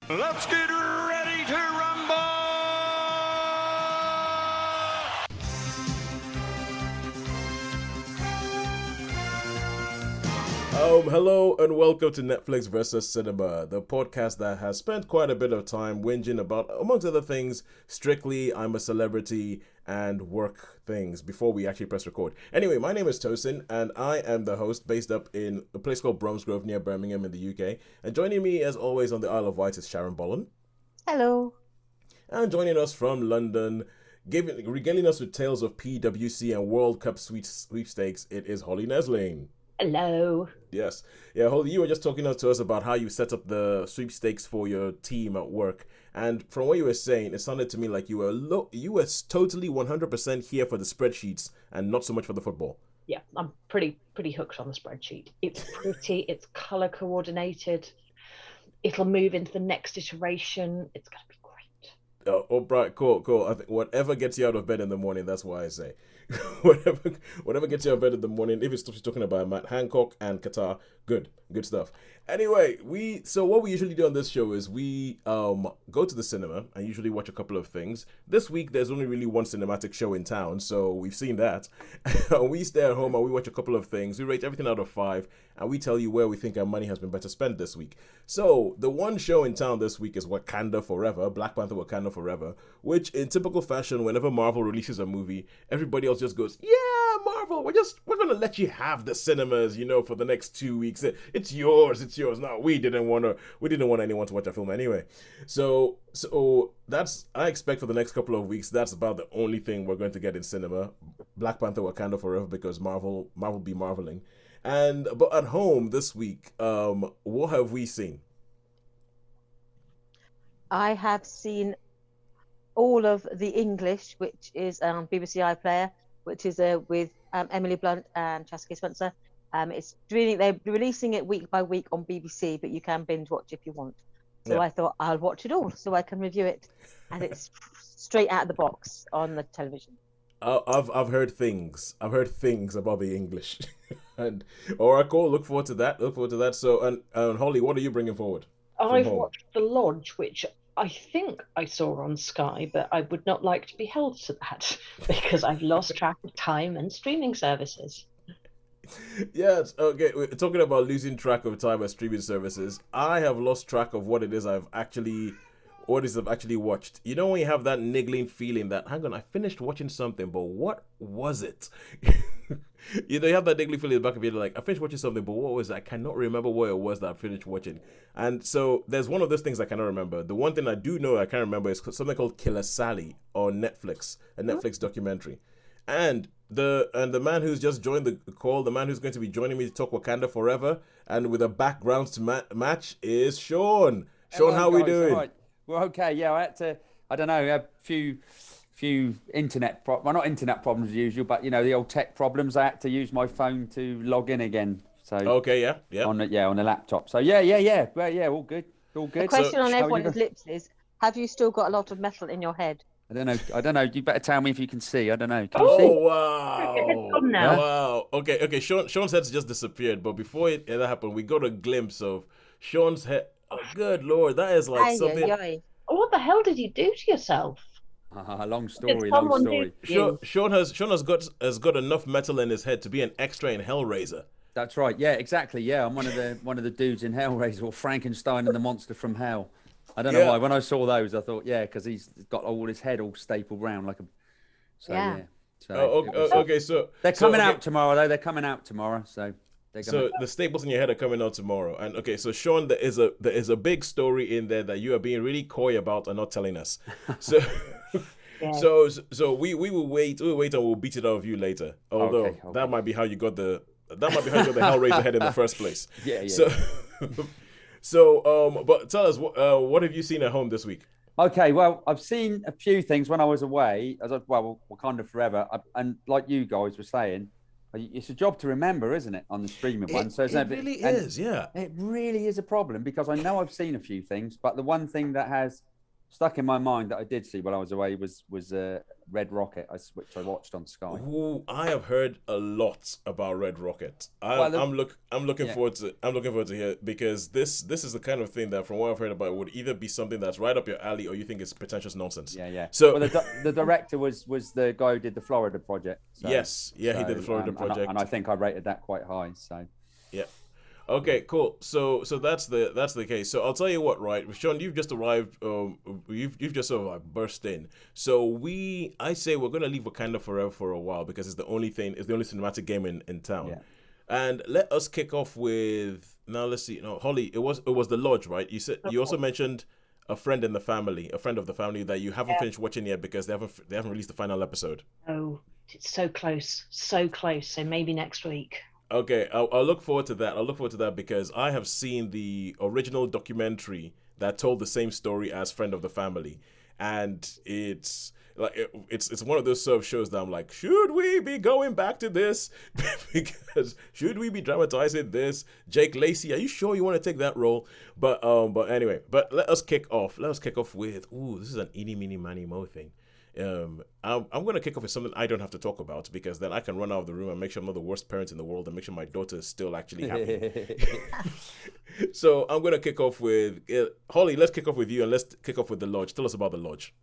Let's get ready to rumble! Hello and welcome to Netflix versus Cinema, the podcast that has spent quite a bit of time whinging about, amongst other things, Strictly, I'm a Celebrity, and work things before we actually press record. Anyway, my name is Tosin, and I am the host based up in a place called Bromsgrove near Birmingham in the UK. And joining me, as always, on the Isle of Wight is Sharon Bollen. Hello. And joining us from London, regaling us with tales of PWC and World Cup sweepstakes, it is Holly Nesling. Hello. Yes. Yeah, Holly, you were just talking to us about how you set up the sweepstakes for your team at work. And from what you were saying, it sounded to me like you were totally 100% here for the spreadsheets and not so much for the football. Yeah, I'm pretty hooked on the spreadsheet. It's pretty, it's colour coordinated. It'll move into the next iteration. It's going to be great. Oh, right, cool. I think whatever gets you out of bed in the morning, that's why I say. whatever gets you out of bed in the morning, if it stops you talking about Matt Hancock and Qatar, good stuff. Anyway, what we usually do on this show is we go to the cinema and usually watch a couple of things. This week there's only really one cinematic show in town, so we've seen that. We stay at home and we watch a couple of things. We rate everything out of 5 and we tell you where we think our money has been better spent this week. So the one show in town this week is Wakanda Forever, Black Panther Wakanda Forever, which in typical fashion, whenever Marvel releases a movie, everybody else just goes, yeah, Marvel, we're gonna let you have the cinemas, for the next 2 weeks. It's yours. No, we didn't want anyone to watch our film anyway. So that's, I expect for the next couple of weeks, that's about the only thing we're going to get in cinema. Black Panther Wakanda Forever, because Marvel be marveling. But at home this week, what have we seen? I have seen all of the English, which is BBC iPlayer, which is with Emily Blunt and Chaske Spencer. They're releasing it week by week on BBC, but you can binge watch if you want. So yeah. I thought I'll watch it all so I can review it, and it's straight out of the box on the television. I've heard things about the English, and all right, cool. Look forward to that. So and Holly, what are you bringing forward? I've watched The Lodge, which I think I saw on Sky, but I would not like to be held to that because I've lost track of time and streaming services. Yes, okay. We're talking about losing track of time and streaming services. I have lost track of what it is I've actually watched. You know when you have that niggling feeling that, hang on, I finished watching something, but what was it? You have that niggling feeling in the back of your head, like, I finished watching something, but what was it? I cannot remember what it was that I finished watching. And so there's one of those things I cannot remember. The one thing I do know I can't remember is something called Killer Sally on Netflix, a Netflix documentary. And the man who's just joined the call, the man who's going to be joining me to talk Wakanda Forever, and with a background to match is Shaun. Shaun, how are we doing? Right. Well, okay, yeah, I had to, I don't know, have a few not internet problems as usual, but the old tech problems. I had to use my phone to log in again. So okay, yeah, on the laptop. So yeah, well, yeah, all good. The question on everyone's lips is: have you still got a lot of metal in your head? I don't know. You better tell me if you can see. I don't know. Can you see? Wow! Wow. Okay. Shaun's head's just disappeared, but before it happened, we got a glimpse of Shaun's head. Oh, good Lord, that is like something. What the hell did you do to yourself? Long story. Shaun has got enough metal in his head to be an extra in Hellraiser. That's right. Yeah, exactly. Yeah, I'm one of the dudes in Hellraiser, or Frankenstein and the Monster from Hell. I don't know why. When I saw those, I thought, because he's got all his head all stapled round like a. So yeah. So okay. So they're coming out tomorrow, though. They're coming out tomorrow. So. So the staples in your head are coming out tomorrow, and okay. So Shaun, there is a big story in there that you are being really coy about and not telling us. So, so we will wait. We'll wait and we'll beat it out of you later. Although okay. That might be how you got the Hellraiser head in the first place. Yeah. So but tell us what have you seen at home this week? Okay, well, I've seen a few things when I was away. Wakanda Forever, and like you guys were saying. It's a job to remember, isn't it, on the streaming one? So it really is, yeah. It really is a problem because I know I've seen a few things, but the one thing that has stuck in my mind that I did see while I was away was Red Rocket, which I watched on Sky. Ooh, I have heard a lot about Red Rocket. Well, I'm looking yeah. forward to hear, because this is the kind of thing that, from what I've heard about, would either be something that's right up your alley, or you think it's pretentious nonsense. Yeah. So well, the director was the guy who did the Florida project. So, yes, he did the Florida project, and I think I rated that quite high. So yeah. Okay, cool. So that's the case. So I'll tell you what, right, Shaun, you've just arrived. You've just sort of like burst in. So I say we're gonna leave Wakanda Forever for a while, because it's the only cinematic game in town. Yeah. And let us kick off with, now let's see. No, Holly, it was the Lodge, right? You also mentioned a friend of the family that you haven't finished watching yet, because they haven't released the final episode. Oh, it's so close, so close. So maybe next week. Okay, I'll look forward to that. Because I have seen the original documentary that told the same story as Friend of the Family, and it's like it's one of those sort of shows that I'm like, should we be going back to this? Because should we be dramatizing this? Jake Lacey, are you sure you want to take that role? But anyway, let us kick off with, this is an eeny meeny miny mo thing. I'm going to kick off with something I don't have to talk about, because then I can run out of the room and make sure I'm not the worst parent in the world, and make sure my daughter is still actually happy. So I'm going to kick off with Holly. Let's kick off with you, and let's kick off with the Lodge. Tell us about the Lodge.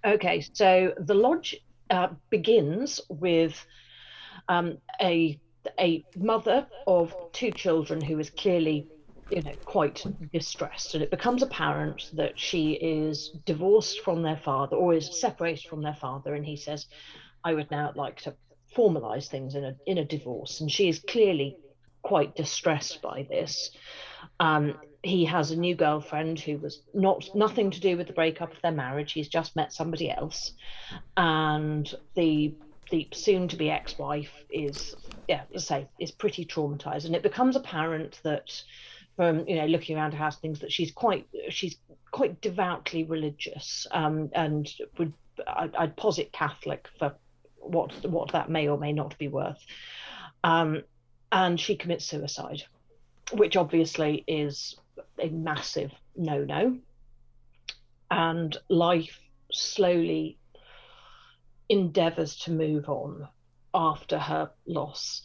Okay, so the Lodge begins with a mother of two children who is clearly, quite distressed, and it becomes apparent that she is divorced from their father, or is separated from their father, and he says, I would now like to formalize things in a divorce, and she is clearly quite distressed by this. He has a new girlfriend who was nothing to do with the breakup of their marriage. He's just met somebody else, and the soon-to-be ex-wife is pretty traumatized, and it becomes apparent that, from looking around her house, things, that she's quite devoutly religious, and I'd posit Catholic, for what that may or may not be worth, and she commits suicide, which obviously is a massive no-no, and life slowly endeavors to move on after her loss.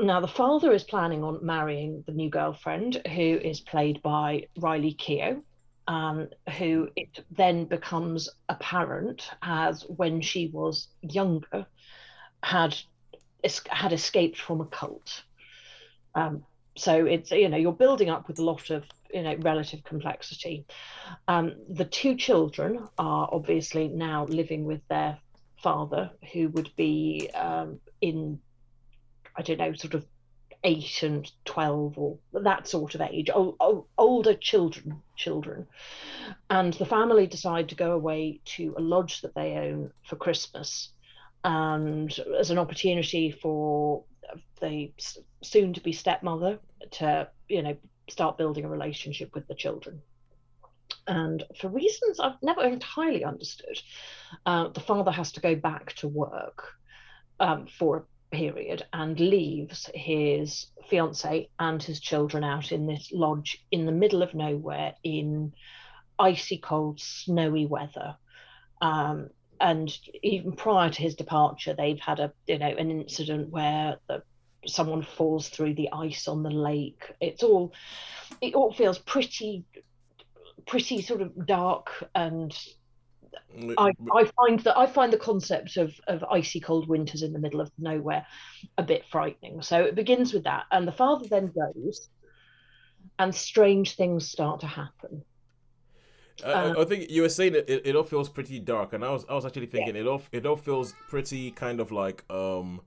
Now, the father is planning on marrying the new girlfriend, who is played by Riley Keogh, who it then becomes apparent as, when she was younger, had escaped from a cult. So it's, you're building up with a lot of, relative complexity. The two children are obviously now living with their father, who would be in, I don't know, sort of 8 and 12, or that sort of age, older children. And the family decide to go away to a lodge that they own for Christmas, and as an opportunity for the soon-to-be stepmother to, start building a relationship with the children. And for reasons I've never entirely understood, the father has to go back to work for a period, and leaves his fiancée and his children out in this lodge in the middle of nowhere, in icy cold, snowy weather. And even prior to his departure, they've had an incident where someone falls through the ice on the lake. It all feels pretty sort of dark, and I find the concept of icy cold winters in the middle of nowhere a bit frightening. So it begins with that, and the father then goes, and strange things start to happen. I think you were saying it all feels pretty dark, and I was actually thinking, it all feels pretty kind of like 90s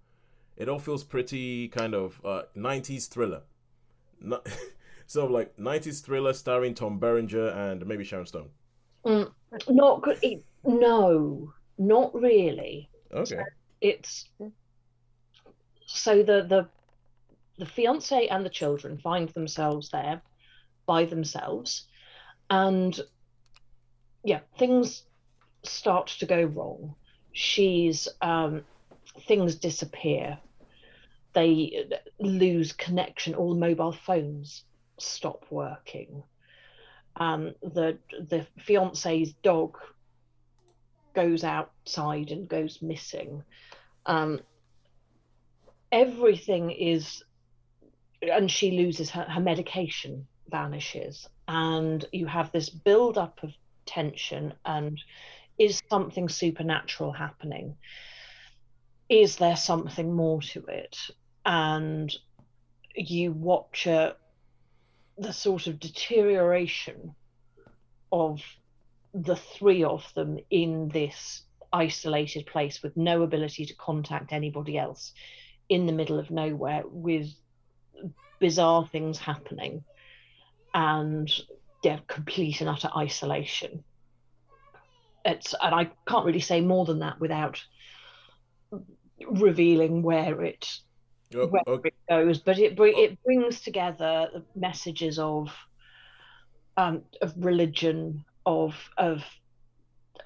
thriller. So like 90s thriller starring Tom Berenger and maybe Sharon Stone. Not good. No, not really. Okay. So the fiance and the children find themselves there by themselves, and things start to go wrong. Things disappear. They lose connection. All the mobile phones stop working. the fiance's dog goes outside and goes missing. Everything is, and she loses her medication vanishes, and you have this build up of tension, and is something supernatural happening? Is there something more to it? And you watch the sort of deterioration of the three of them in this isolated place with no ability to contact anybody else in the middle of nowhere, with bizarre things happening, and complete and utter isolation. And I can't really say more than that without revealing where it goes, but it brings together messages of religion, of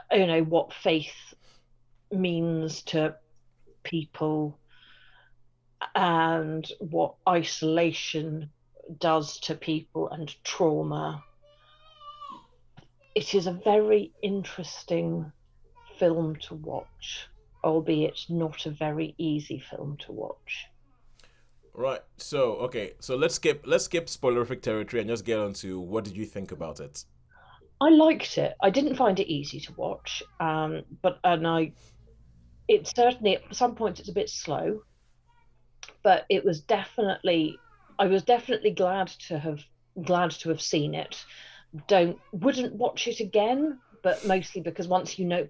what faith means to people, and what isolation does to people, and trauma. It is a very interesting film to watch, albeit not a very easy film to watch. Right. So let's skip spoilerific territory and just get on to what did you think about it? I liked it. I didn't find it easy to watch, it certainly at some points it's a bit slow, but I was definitely glad to have seen it. Wouldn't watch it again, but mostly because once you know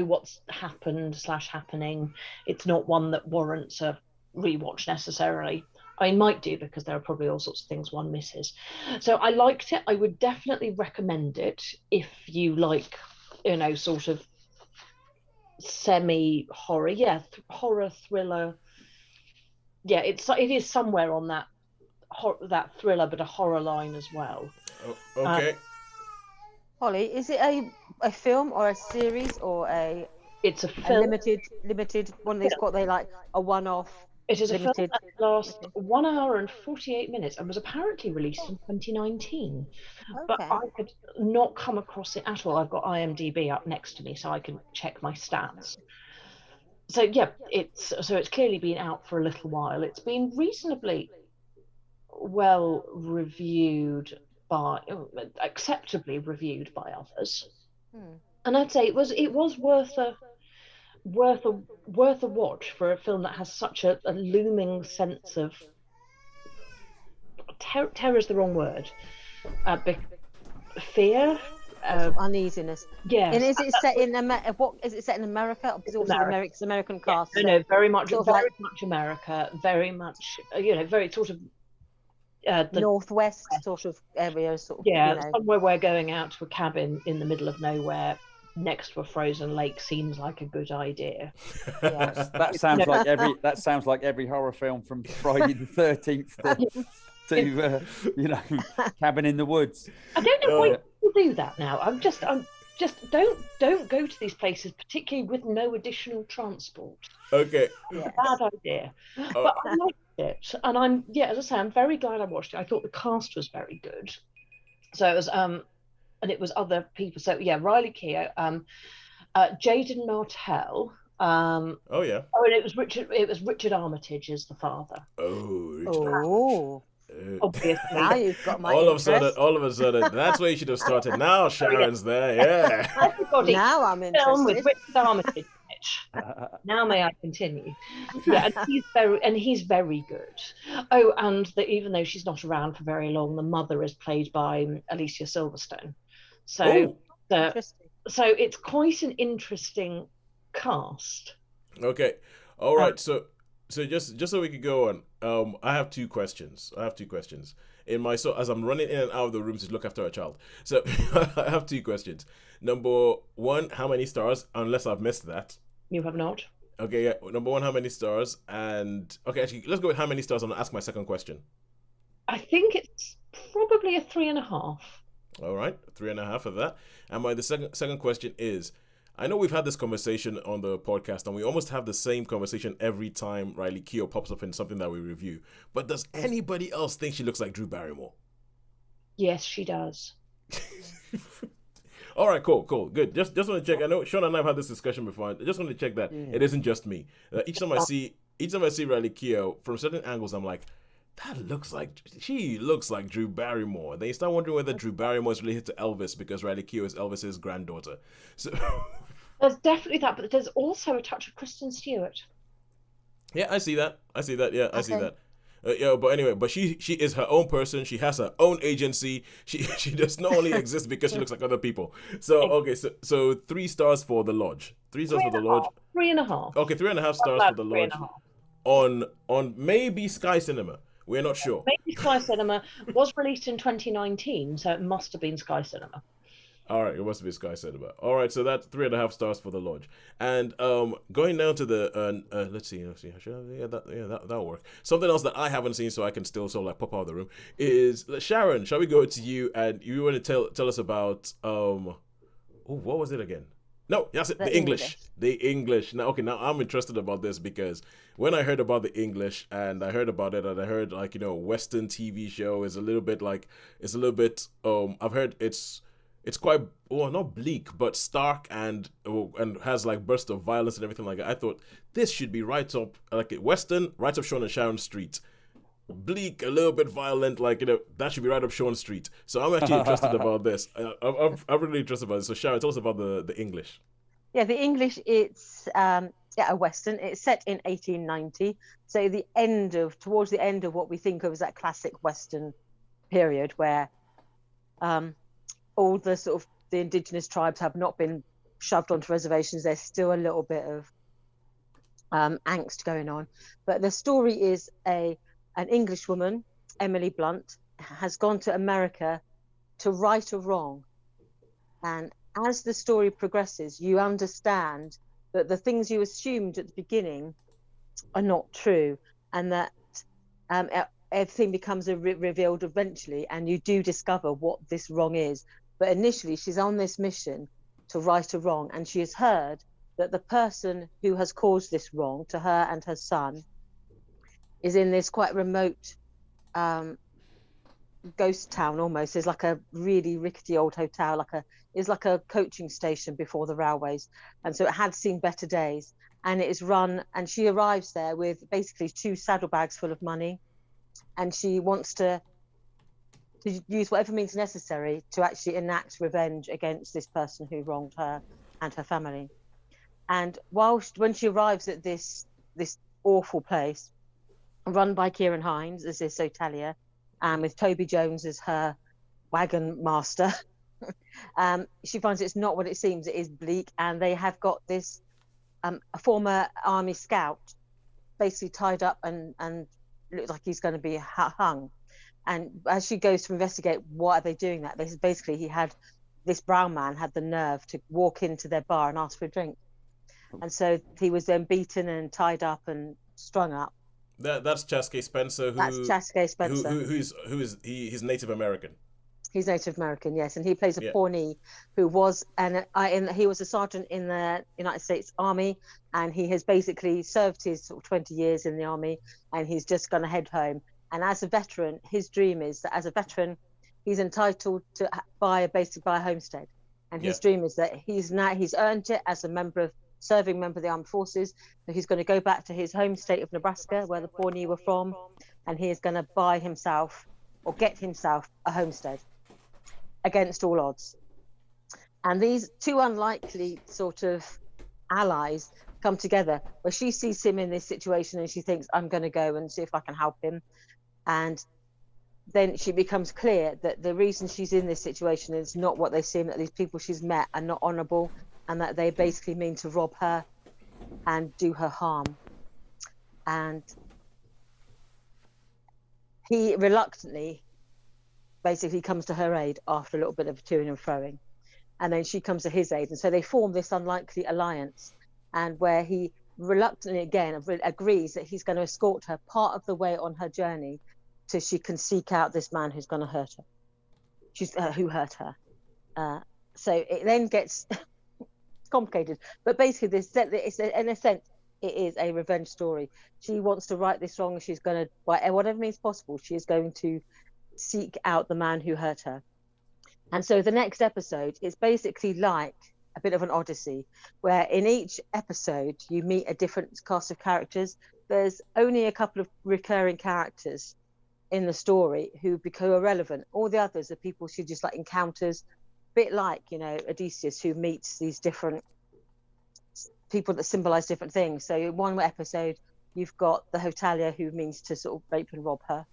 what's happening, it's not one that warrants a rewatch necessarily. I might do, because there are probably all sorts of things one misses. So I liked it. I would definitely recommend it if you like, sort of semi-horror, horror thriller. Yeah, it is somewhere on that thriller, but a horror line as well. Okay. Holly, is it a film or a series or it's a film, limited one of these? Got they like a one-off? It is limited. A film that lasts 1 hour and 48 minutes and was apparently released in 2019. Okay. But I had not come across it at all. I've got IMDb up next to me so I can check my stats. So yeah, it's clearly been out for a little while. It's been reasonably well reviewed acceptably reviewed by others. And I'd say it was worth a watch for a film that has such a looming sense of terror is the wrong word, fear, uneasiness. Yeah. And is it set in America? Because also the American cast. Yeah, no, very much America, very much very sort of the northwest sort of area, somewhere we're going out to a cabin in the middle of nowhere next to a frozen lake seems like a good idea. Yes. That sounds like every horror film from Friday the 13th to Cabin in the Woods. I don't know why people do that now. I'm just don't go to these places, particularly with no additional transport. Okay. It's a bad idea. But I liked it, and as I say, I'm very glad I watched it. I thought the cast was very good. So it was and it was other people. So yeah, Riley Keogh, Jaden Martell. Oh yeah. Oh, and it was Richard Armitage as the father. Oh. Obviously. Now you've got my all of a sudden, that's where you should have started. Now Sharon's there, yeah. Everybody, now I'm interested. Film with Richard Armitage. Now may I continue? Yeah, and he's very good. Oh, and even though she's not around for very long, the mother is played by Alicia Silverstone. So it's quite an interesting cast. Okay, all right. So just so we could go on, I have two questions. As I'm running in and out of the room to look after a child. So I have two questions. Number one, how many stars? Unless I've missed that. You have not. Okay, yeah. Number one, how many stars? And okay, actually, let's go with how many stars. I'm gonna ask my second question. I think it's probably a 3.5. All right, 3.5 of that. And the second question is, I know we've had this conversation on the podcast, and we almost have the same conversation every time Riley Keogh pops up in something that we review. But does anybody else think she looks like Drew Barrymore? Yes, she does. All right, cool, good. Just want to check. I know Sean and I have had this discussion before. I just want to check that it isn't just me. Each time I see Riley Keogh from certain angles, I'm like, she looks like Drew Barrymore. Then you start wondering whether Drew Barrymore is related to Elvis because Riley Keogh is Elvis's granddaughter. So There's definitely that, but there's also a touch of Kristen Stewart. yeah, I see that. Yeah, I see Okay. that. Yeah, but anyway, but she is her own person. She has her own agency. She does not only exist because she looks like other people. So okay, so 3 stars for the Lodge. 3 stars for the Lodge. 3.5. Okay, 3.5 stars for the Lodge. 3.5. On maybe Sky Cinema. We're not sure. Maybe Sky Cinema was released in 2019, so it must have been Sky Cinema. All right, it must be Sky Cinema. All right, so that's 3.5 stars for the Lodge. And going down to the let's see, that'll work. Something else that I haven't seen, so I can still sort of like pop out of the room, is Sharon. Shall we go to you and you want to tell us about what was it again? No, that's it. The English. The English. Now, okay, now I'm interested about this because when I heard about the English and I heard about it and I heard like Western TV show is a little bit I've heard it's quite not bleak but stark and has like bursts of violence and everything like that. I thought this should be right up like Western, right up Shaun and Sharon Street. Bleak, a little bit violent, like that should be right up Shaun Street. So I'm actually interested about this. I'm really interested about this. So Sharon, tell us about the English. Yeah, the English. It's a Western. It's set in 1890. So towards the end of what we think of as that classic Western period, where all the sort of the indigenous tribes have not been shoved onto reservations. There's still a little bit of angst going on, but the story is an English woman, Emily Blunt, has gone to America to right a wrong. And as the story progresses, you understand that the things you assumed at the beginning are not true, and that everything becomes revealed eventually, and you do discover what this wrong is. But initially, she's on this mission to right a wrong, and she has heard that the person who has caused this wrong to her and her son is in this quite remote ghost town almost. There's like a really rickety old hotel, it's like a coaching station before the railways, and so it had seen better days, and it is run, and she arrives there with basically 2 saddlebags full of money, and she wants to use whatever means necessary to actually enact revenge against this person who wronged her and her family. And when she arrives at this awful place run by Kieran Hines as this hotelier, and with Toby Jones as her wagon master, she finds it's not what it seems. It is bleak, and they have got this a former army scout basically tied up and looks like he's going to be hung. And as she goes to investigate why are they doing that, basically this brown man had the nerve to walk into their bar and ask for a drink, and so he was then beaten and tied up and strung up. That's Chaske Spencer. That's Chaske Spencer. He's Native American. He's Native American, yes, and he plays a Pawnee who was he was a sergeant in the United States Army, and he has basically served his sort of 20 years in the army, and he's just going to head home. And as a veteran, his dream is that as a veteran, he's entitled to buy a homestead, and his dream is that he's earned it as a serving member of the armed forces. So he's going to go back to his home state of Nebraska, where the Pawnee were from, and he is going to buy himself or get himself a homestead against all odds. And these 2 unlikely sort of allies come together, where she sees him in this situation and she thinks, I'm going to go and see if I can help him. And then she becomes clear that the reason she's in this situation is not what they seem, that these people she's met are not honourable, and that they basically mean to rob her and do her harm. And he reluctantly basically comes to her aid after a little bit of toing and froing, and then she comes to his aid, and so they form this unlikely alliance, and where he reluctantly again agrees that he's going to escort her part of the way on her journey so she can seek out this man who's going to hurt her, who hurt her. So it then gets complicated, but basically in a sense it is a revenge story. She wants to right this wrong, and she's going to, by whatever means possible, she is going to seek out the man who hurt her. And so the next episode is basically like a bit of an odyssey, where in each episode you meet a different cast of characters. There's only a couple of recurring characters in the story who become irrelevant. All the others are people she just like encounters, a bit like, you know, Odysseus, who meets these different people that symbolize different things. So in one episode, you've got the hotelier who means to sort of rape and rob her.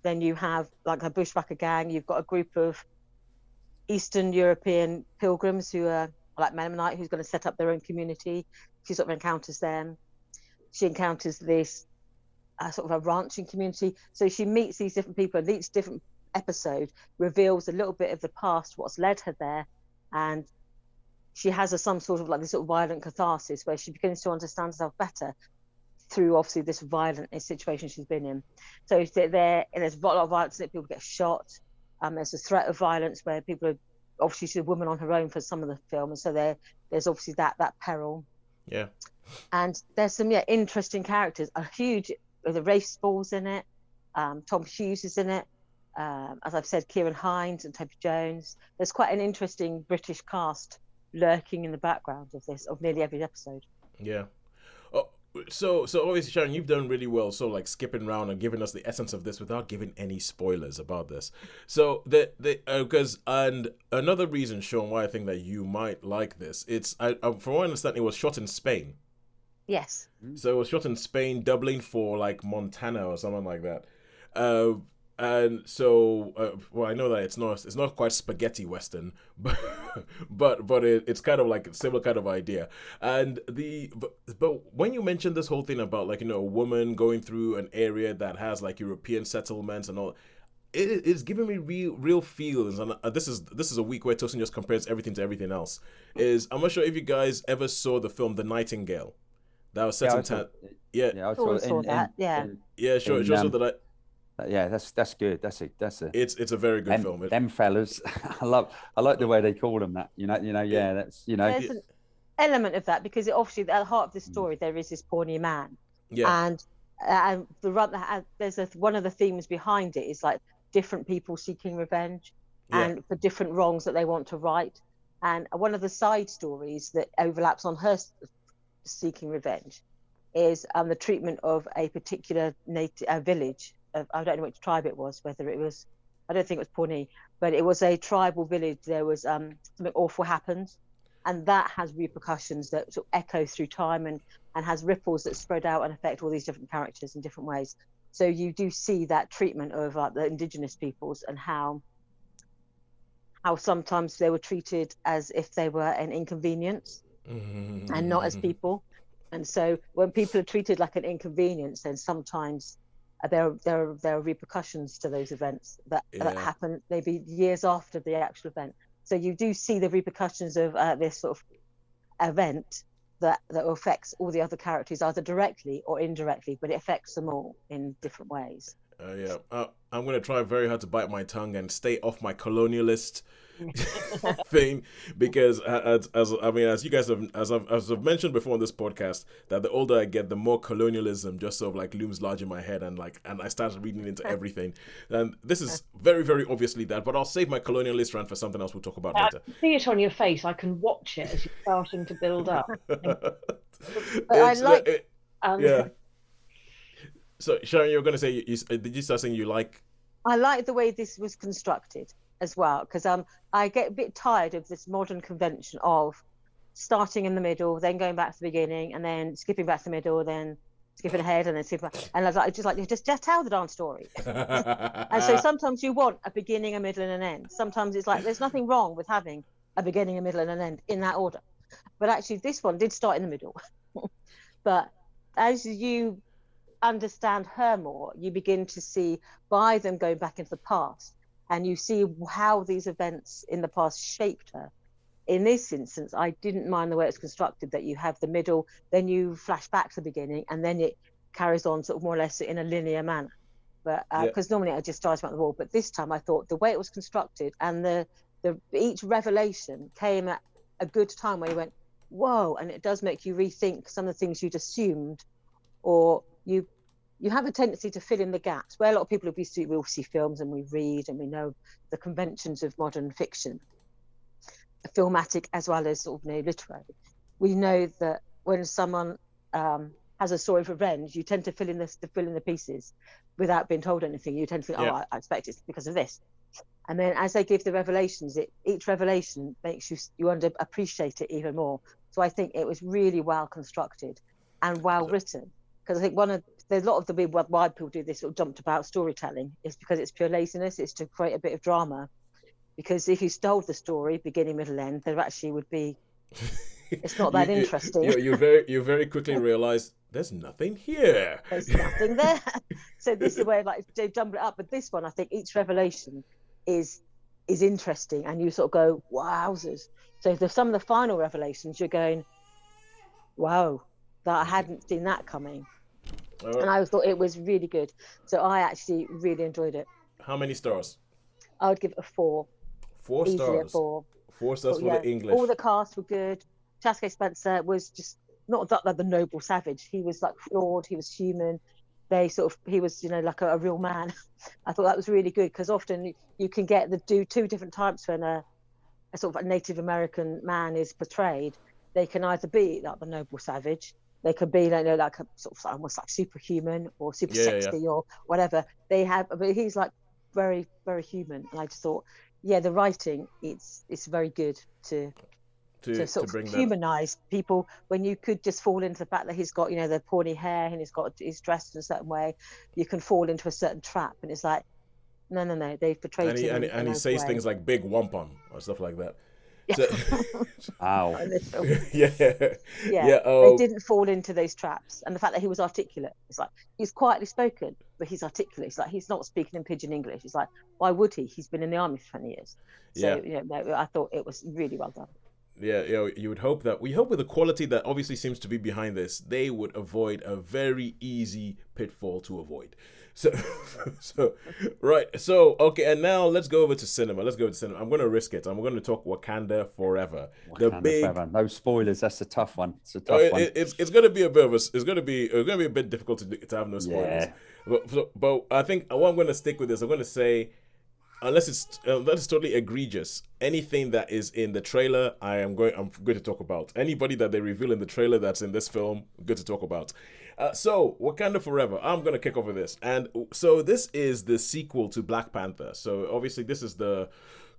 Then you have like a bushwhacker gang. You've got a group of Eastern European pilgrims who are like Mennonite, who's going to set up their own community. She sort of encounters them. She encounters this sort of a ranching community. So she meets these different people, and each different episode reveals a little bit of the past, what's led her there. And she has some sort of like this sort of violent catharsis where she begins to understand herself better through obviously this violent situation she's been in. So there, and there's a lot of violence in it. People get shot. There's a threat of violence where people are, obviously she's a woman on her own for some of the film, and so there's obviously that peril. Yeah. And there's some interesting characters. A huge, the Rafe Spall's in it. Tom Hughes is in it. As I've said, Kieran Hines and Toby Jones. There's quite an interesting British cast lurking in the background of nearly every episode. Yeah. Oh, so obviously, Sharon, you've done really well. So like skipping around and giving us the essence of this without giving any spoilers about this. So because and another reason, Shaun, why I think that you might like this, it's from what I understand, it was shot in Spain. Yes. So it was shot in Spain, doubling for like Montana or something like that. And so, well, I know that it's not quite spaghetti western, but it's kind of like a similar kind of idea. And but when you mentioned this whole thing about like, you know, a woman going through an area that has like European settlements and all, it's giving me real feelings. And this is a week where Tosin just compares everything to everything else. I'm not sure if you guys ever saw the film The Nightingale. That was set in I saw that. Sure. Yeah, that's good. It's a very good film. Them fellas, I like the way they call them that. That's There's an element of that because obviously at the heart of the story there is this Pawnee man. Yeah. And there's one of the themes behind it is like different people seeking revenge, and for different wrongs that they want to right. And one of the side stories that overlaps on her seeking revenge is the treatment of a particular native village. I don't know which tribe it was, I don't think it was Pawnee, but it was a tribal village. There was something awful happened, and that has repercussions that sort of echo through time and has ripples that spread out and affect all these different characters in different ways. So you do see that treatment of the indigenous peoples and how sometimes they were treated as if they were an inconvenience and not as people. And so when people are treated like an inconvenience, then sometimes there are repercussions to those events that happen maybe years after the actual event. So you do see the repercussions of this sort of event that affects all the other characters either directly or indirectly, but it affects them all in different ways. I'm going to try very hard to bite my tongue and stay off my colonialist thing, because as you guys have, as I've mentioned before on this podcast, that the older I get, the more colonialism just sort of like looms large in my head, and I start reading into everything. And this is very, very obviously that, but I'll save my colonialist rant for something else we'll talk about later. I can see it on your face. I can watch it as you're starting to build up. So, Sharon, you were going to say, did you start saying you like? I like the way this was constructed as well, because I get a bit tired of this modern convention of starting in the middle, then going back to the beginning, and then skipping back to the middle, then skipping ahead, and then skipping back. And I was like, just tell the darn story. And so sometimes you want a beginning, a middle, and an end. Sometimes it's like there's nothing wrong with having a beginning, a middle, and an end in that order. But actually, this one did start in the middle. But as you understand her more, you begin to see by them going back into the past, and you see how these events in the past shaped her. In this instance, I didn't mind the way it's constructed, that you have the middle, then you flash back to the beginning, and then it carries on sort of more or less in a linear manner. But because normally I just started at the wall, but this time I thought the way it was constructed and the each revelation came at a good time where you went, whoa, and it does make you rethink some of the things you'd assumed, or you you have a tendency to fill in the gaps where a lot of people we'll see films and we read and we know the conventions of modern fiction, filmatic as well as sort of literary. We know that when someone has a story of revenge, you tend to fill in the pieces without being told anything. You tend to think, oh, I expect it's because of this. And then as they give the revelations, each revelation makes you appreciate it even more. So I think it was really well constructed and well written. Because I think there's a lot of the why people do this sort of jumped about storytelling is because it's pure laziness. It's to create a bit of drama. Because if you told the story beginning, middle, end, there actually would be. It's not that interesting. You very quickly realize there's nothing here. There's nothing there. So this is a way of like they jump it up. But this one, I think each revelation is interesting, and you sort of go, wowzers. So there's some of the final revelations, you're going, wow, that I hadn't seen that coming. And I thought it was really good. So I actually really enjoyed it. How many stars? I would give it a 4. 4 stars. 4. 4 stars for the English. All the cast were good. Chaske Spencer was just not that like the noble savage. He was like flawed. He was human. He was like a real man. I thought that was really good because often you can get two different types when a sort of a Native American man is portrayed. They can either be like the noble savage. They could be like a sort of almost like superhuman or super sexy or whatever. But he's like very, very human. And I just thought, the writing it's very good to sort of humanize people when you could just fall into the fact that he's got the pointy hair and he's dressed in a certain way. You can fall into a certain trap, and it's like no, they've portrayed him and he says things like big wampum or stuff like that. So, wow. They didn't fall into those traps. And the fact that he was articulate, it's like he's quietly spoken, but he's articulate. It's like he's not speaking in pidgin English. It's like, why would he? He's been in the army for 20 years. So I thought it was really well done. You would hope that with the quality that obviously seems to be behind this, they would avoid a very easy pitfall to avoid. Okay, and now let's go over to cinema. I'm going to risk it. I'm going to talk Wakanda Forever. Forever. No spoilers. That's a tough one. It's a tough one. It's going to be a bit of it's going to be a bit difficult to have no spoilers. Yeah. But I think what I'm going to stick with this. I'm going to say, unless it's totally egregious, anything that is in the trailer, I'm going to talk about. Anybody that they reveal in the trailer that's in this film, good to talk about. So Wakanda Forever, I'm going to kick off with this. And so this is the sequel to Black Panther. So obviously this is the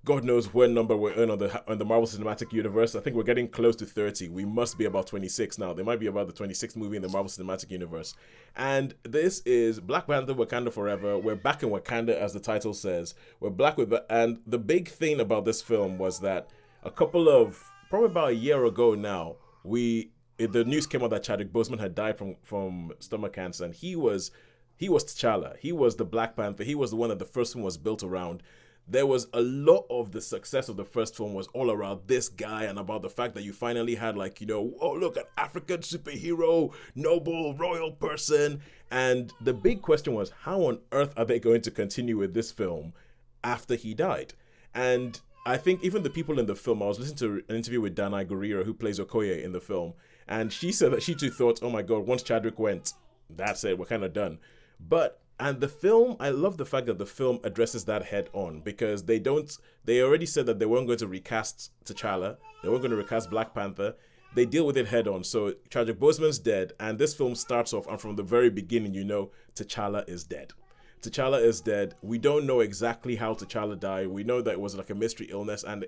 God knows what number we're in on the Marvel Cinematic Universe. I think we're getting close to 30. We must be about 26 now. They might be about the 26th movie in the Marvel Cinematic Universe. And this is Black Panther, Wakanda Forever. We're back in Wakanda, as the title says. We're black and the big thing about this film was that probably about a year ago now, the news came out that Chadwick Boseman had died from stomach cancer, and he was T'Challa. He was the Black Panther. He was the one that the first one was built around. There was a lot of the success of the first film was all around this guy and about the fact that you finally had oh, look, an African superhero, noble, royal person. And the big question was, how on earth are they going to continue with this film after he died? And I think even the people in the film, I was listening to an interview with Danai Gurira, who plays Okoye in the film, and she said that she too thought, oh my God, once Chadwick went, that's it, we're kind of done. And the film, I love the fact that the film addresses that head on, because they already said that they weren't going to recast T'Challa, they weren't going to recast Black Panther. They deal with it head on. So Chadwick Boseman's dead, and this film starts off, and from the very beginning, T'Challa is dead. T'Challa is dead. We don't know exactly how T'Challa died. We know that it was like a mystery illness, and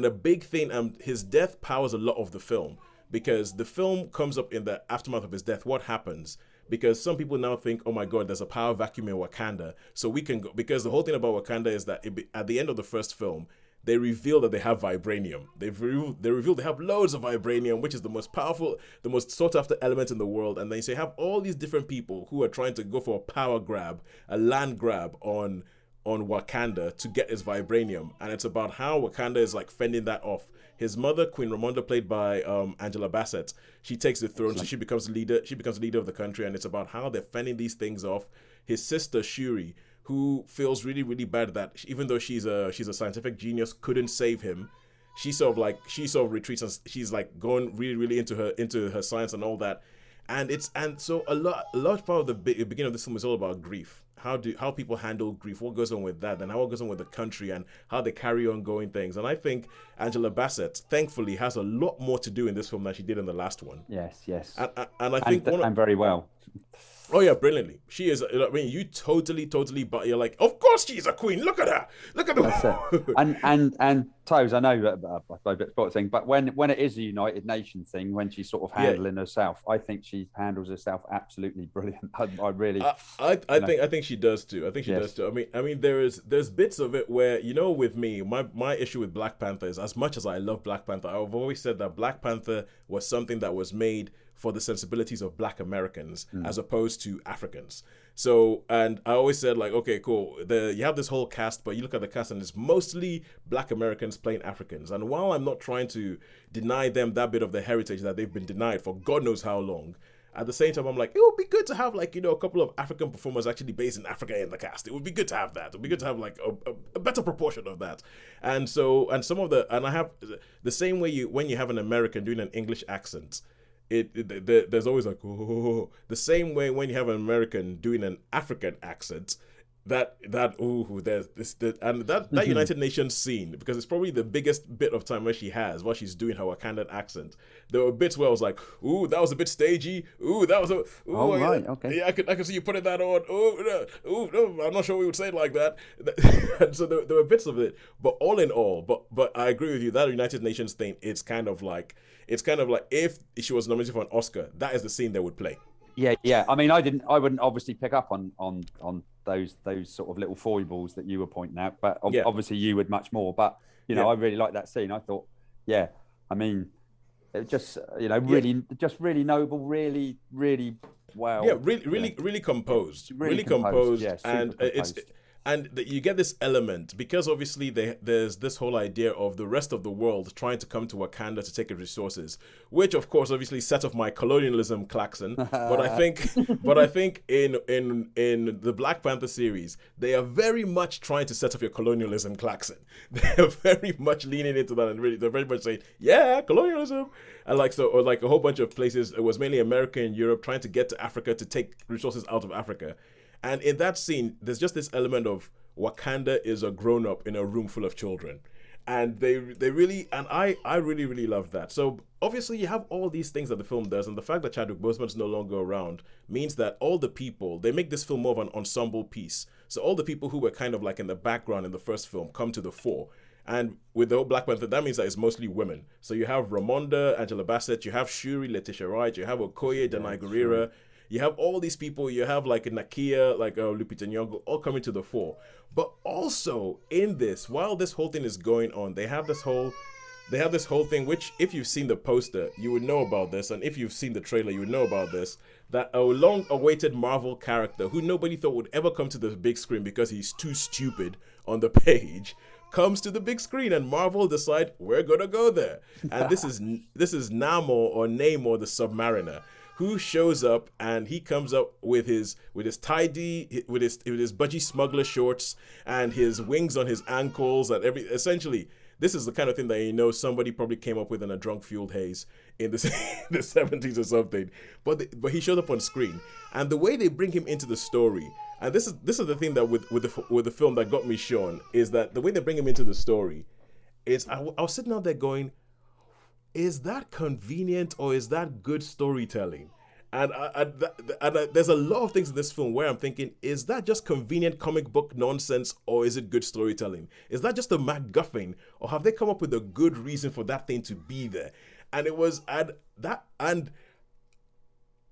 a big thing, his death powers a lot of the film, because the film comes up in the aftermath of his death. What happens? Because some people now think, oh my God, there's a power vacuum in Wakanda. So we can go, because the whole thing about Wakanda is that at the end of the first film, they reveal that they have vibranium. They reveal they have loads of vibranium, which is the most powerful, the most sought after element in the world. And then you have all these different people who are trying to go for a power grab, a land grab on Wakanda to get his vibranium. And it's about how Wakanda is like fending that off. His mother, Queen Ramonda, played by Angela Bassett, she takes the throne, so she becomes leader of the country, and it's about how they're fending these things off. His sister, Shuri, who feels really, really bad that even though she's a scientific genius, couldn't save him. She sort of retreats, and she's like going really, really into her science and all that. And so a large part of the beginning of this film is all about grief. How people handle grief, what goes on with that, and how it goes on with the country, and how they carry on going things. And I think Angela Bassett, thankfully, has a lot more to do in this film than she did in the last one. Yes. And I think and very well. Oh yeah, brilliantly. She is. I mean, you totally. But you're like, of course she's a queen. Look at her. Look at her. That's it. And Toes, I know a bit sport thing, but when it is a United Nations thing, when she's sort of handling herself, I think she handles herself absolutely brilliant. I really. I think she does too. I think she does too. I mean, there's bits of it where, you know, with me, my issue with Black Panther is, as much as I love Black Panther, I've always said that Black Panther was something that was made for the sensibilities of Black Americans as opposed to Africans. So, and I always said, like, okay, cool. You have this whole cast, but you look at the cast and it's mostly Black Americans playing Africans. And while I'm not trying to deny them that bit of the heritage that they've been denied for God knows how long, at the same time, I'm like, it would be good to have, like, you know, a couple of African performers actually based in Africa in the cast. It would be good to have that. It would be good to have, like, a better proportion of that. And so, and I have the same way when you have an American doing an English accent, there's always like, oh, the same way when you have an American doing an African accent, that United Nations scene, because it's probably the biggest bit of time where she has while she's doing her Wakandan accent. There were bits where I was like, ooh, that was a bit stagey. Ooh, that was a. Ooh, oh, right, okay. Yeah, I could see you putting that on. Ooh, no, I'm not sure we would say it like that. And so there were bits of it, but all in all, but I agree with you, that United Nations thing, it's kind of like if she was nominated for an Oscar, that is the scene they would play. Yeah. I mean, I wouldn't obviously pick up on those sort of little foibles that you were pointing out, but obviously you would much more. But you know, I really like that scene. I thought, I mean, it just, you know, really noble, really well. Yeah, really composed, really composed, yeah, and composed. You get this element because obviously there's this whole idea of the rest of the world trying to come to Wakanda to take its resources, which of course obviously set off my colonialism klaxon. but I think in the Black Panther series, they are very much trying to set off your colonialism klaxon. They are very much leaning into that, and really they're very much saying, yeah, colonialism. And like a whole bunch of places, it was mainly America and Europe trying to get to Africa to take resources out of Africa. And in that scene, there's just this element of Wakanda is a grown-up in a room full of children. And they really, and I really, really love that. So obviously you have all these things that the film does, and the fact that Chadwick Boseman's no longer around means that all the people, they make this film more of an ensemble piece. So all the people who were kind of like in the background in the first film come to the fore. And with the whole Black Panther, that means that it's mostly women. So you have Ramonda, Angela Bassett, you have Shuri, Letitia Wright, you have Okoye, Danai Gurira. You have all these people, you have like Nakia, like Lupita Nyong'o, all coming to the fore. But also in this, while this whole thing is going on, they have this whole thing, which if you've seen the poster, you would know about this. And if you've seen the trailer, you would know about this, that a long-awaited Marvel character who nobody thought would ever come to the big screen because he's too stupid on the page, comes to the big screen, and Marvel decide we're gonna go there. And this is Namor the Submariner, who shows up, and he comes up with his tidy, with his budgie smuggler shorts and his wings on his ankles and essentially, this is the kind of thing that, you know, somebody probably came up with in a drunk-fueled haze in the 70s or something. But he showed up on screen, and the way they bring him into the story, and this is the thing that with the film that got me, Shaun, is that the way they bring him into the story is I was sitting out there going, is that convenient or is that good storytelling? And there's a lot of things in this film where I'm thinking, is that just convenient comic book nonsense or is it good storytelling? Is that just a MacGuffin, or have they come up with a good reason for that thing to be there? And it was I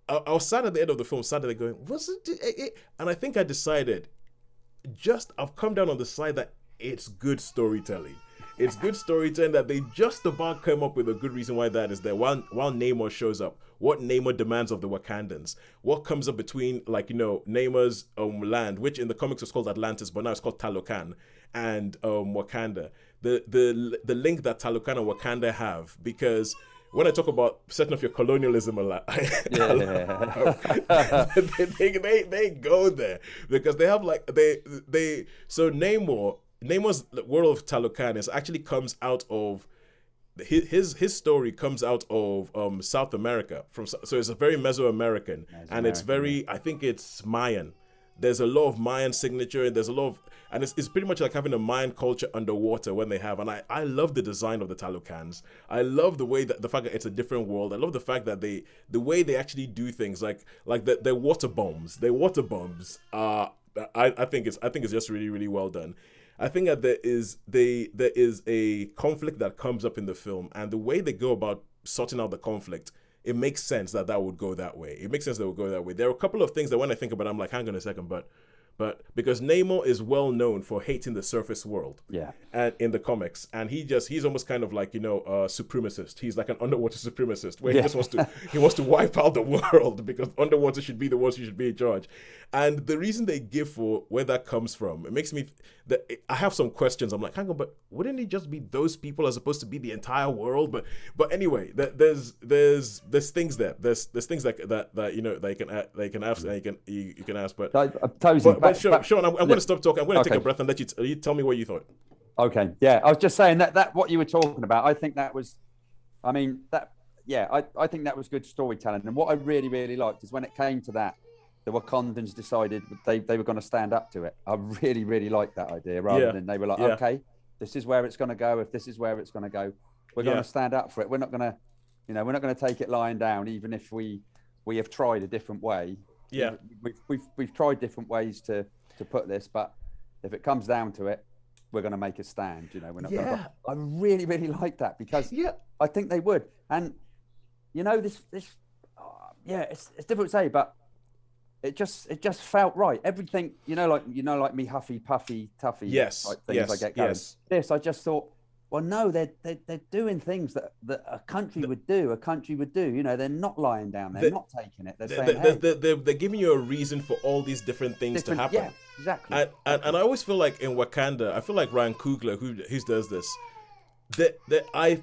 was sat at the end of the film, sat there going, was it? And I think I decided, I've come down on the side that it's good storytelling. It's good storytelling that they just about came up with a good reason why that is there. While Namor shows up, what Namor demands of the Wakandans, what comes up between, like, you know, Namor's land, which in the comics was called Atlantis, but now it's called Talokan, and Wakanda. The link that Talokan and Wakanda have, because when I talk about setting off your colonialism a lot, they go there because they have like so Namor's world of Talokan actually comes out of his story comes out of South America, so it's a very Mesoamerican, and it's very, I think it's Mayan. There's a lot of Mayan signature, and there's a lot of, and it's pretty much like having a Mayan culture underwater when they have, and I love the design of the Talocans. I love the way that, the fact that it's a different world. I love the fact that the way they actually do things, like their water bombs. I think it's just really, really well done. I think that there is a conflict that comes up in the film, and the way they go about sorting out the conflict, it makes sense that would go that way. It makes sense that it would go that way. There are a couple of things that when I think about it, I'm like, hang on a second, but because Namor is well known for hating the surface world, and in the comics, and he's almost kind of like, a supremacist. He's like an underwater supremacist, where he just wants to wipe out the world, because underwater should be the ones who should be in charge. And the reason they give for where that comes from, it makes me I have some questions. I'm like, hang on, but wouldn't it just be those people as opposed to be the entire world? But anyway, there's things there. There's things that you can ask, and you can ask. But Sean, I'm going to stop talking. I'm going to take a breath and let you tell me what you thought. Okay, yeah, I was just saying that what you were talking about, I think that was, I think that was good storytelling. And what I really, really liked is when it came to that, the Wakandans decided they were going to stand up to it. I really, really liked that idea, rather than they were like, okay, this is where it's going to go. If this is where it's going to go, we're going to stand up for it. We're not going to, we're not going to take it lying down, even if we have tried a different way. Yeah, we've tried different ways to put this, but if it comes down to it, we're going to make a stand. We're not going to. I really, really like that, because I think they would. And this it's difficult to say, but it just felt right. Everything, like me huffy puffy tuffy. Yes. Like things I get going. Yes. This, I just thought, well, no, they're doing things that a country would do. They're not lying down. They're not taking it. They're saying, they're giving you a reason for all these different things to happen. Yeah, exactly. And I always feel like in Wakanda, I feel like Ryan Coogler, who does this, I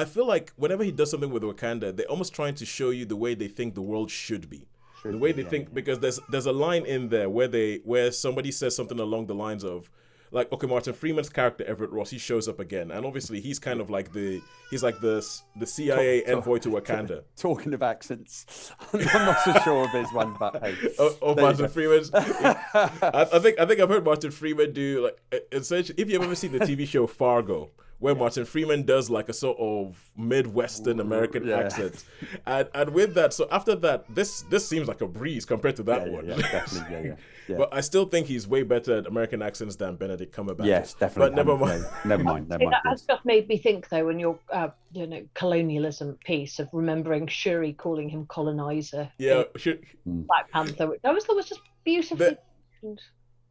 feel like whenever he does something with Wakanda, they're almost trying to show you the way they think the world should be. The way they think, because there's a line in there where somebody says something along the lines of, like, okay, Martin Freeman's character Everett Ross, he shows up again, and obviously he's kind of like the CIA envoy to Wakanda. Talking of accents, I'm not so sure of his one, but hey, Martin Freeman's. I think I've heard Martin Freeman do, like, essentially, if you've ever seen the TV show Fargo, where Martin Freeman does like a sort of Midwestern American accent, and with that, so after that, this seems like a breeze compared to that one. Definitely, yeah. But I still think he's way better at American accents than Benedict Cumberbatch. Yes, definitely. But never mind. Never mind. That stuff made me think, though, in your colonialism piece, of remembering Shuri calling him colonizer. Yeah, Black Panther. That was just beautifully.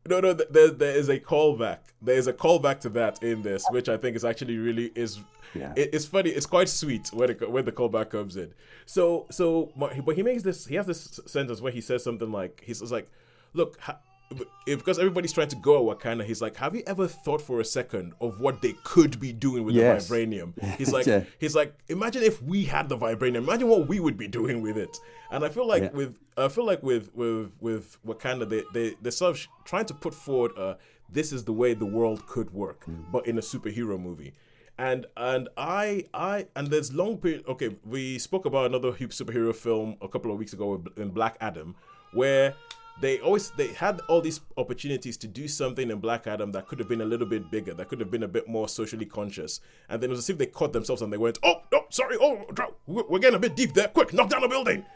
No, there is a callback. There is a callback to that in this, which I think is actually really is. Yeah. It's funny. It's quite sweet when the callback comes in. So, but he makes this. He has this sentence where he says something like, he says like, "Look, because everybody's trying to go at Wakanda, he's like, have you ever thought for a second of what they could be doing with the vibranium?" He's like, imagine if we had the vibranium. Imagine what we would be doing with it. And I feel like with Wakanda, they're sort of trying to put forward this is the way the world could work, but in a superhero movie. And there's long period. Okay, we spoke about another superhero film a couple of weeks ago in Black Adam, where they had all these opportunities to do something in Black Adam that could have been a little bit bigger, that could have been a bit more socially conscious. And then it was as if they caught themselves and they went, "Oh, no, sorry, we're getting a bit deep there. Quick, knock down the building."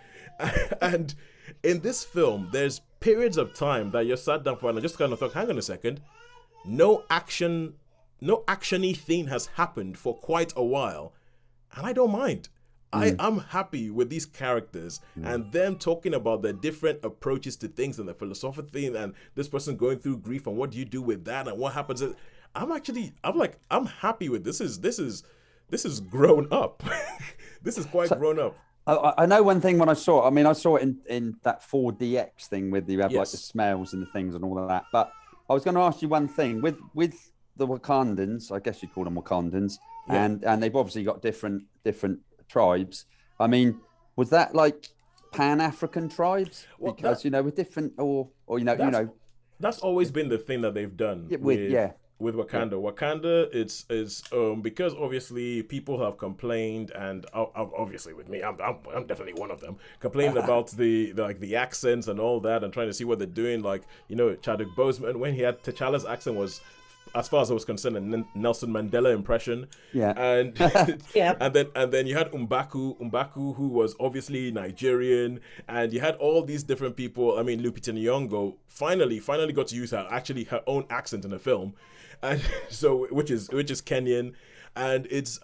And in this film, there's periods of time that you're sat down for and I just kind of thought, hang on a second, no action-y thing has happened for quite a while, and I don't mind. I'm happy with these characters and them talking about their different approaches to things and the philosophical thing, and this person going through grief and what do you do with that and what happens. I'm happy with this. This is grown up. This is quite grown up. I know one thing when I saw it. I saw it in that 4DX thing with you have like the smells and the things and all of that. But I was going to ask you one thing with the Wakandans. I guess you call them Wakandans, and they've obviously got different tribes. Was that like Pan-African tribes? Well, because with different or that's always been the thing that they've done with Wakanda. Wakanda, it's because obviously people have complained, and obviously with me, I'm definitely one of them, complaining about the accents and all that, and trying to see what they're doing. Like, you know, Chadwick Boseman, when he had T'Challa's accent was, as far as I was concerned, a Nelson Mandela impression. Yeah. And Yeah. and then you had Umbaku, who was obviously Nigerian, and you had all these different people. I mean, Lupita Nyong'o finally got to use her own accent in a film, and so which is Kenyan, and it's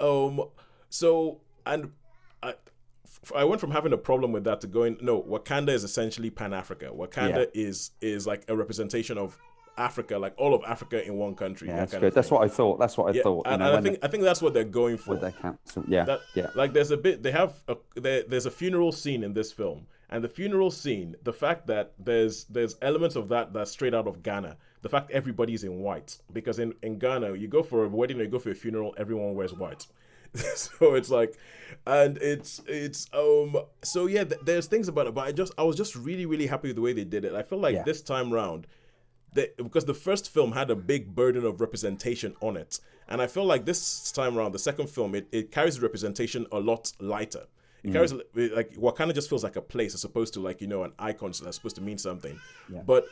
I went from having a problem with that to going, no, Wakanda is essentially Pan-Africa. Wakanda is like a representation of Africa, like all of Africa in one country. Yeah, that's good. That's what I thought. And I think that's what they're going for. With their council. Like there's there's a funeral scene in this film, and the funeral scene, the fact that there's elements of that's straight out of Ghana. The fact everybody's in white, because in Ghana, you go for a wedding or you go for a funeral, everyone wears white. So it's like, and so yeah, there's things about it, but I was just really, really happy with the way they did it. I feel like this time round, because the first film had a big burden of representation on it, and I feel like this time around, the second film, it carries the representation a lot lighter. It carries, like, Wakanda just feels like a place as opposed to, like, you know, an icon that's supposed to mean something. Yeah. But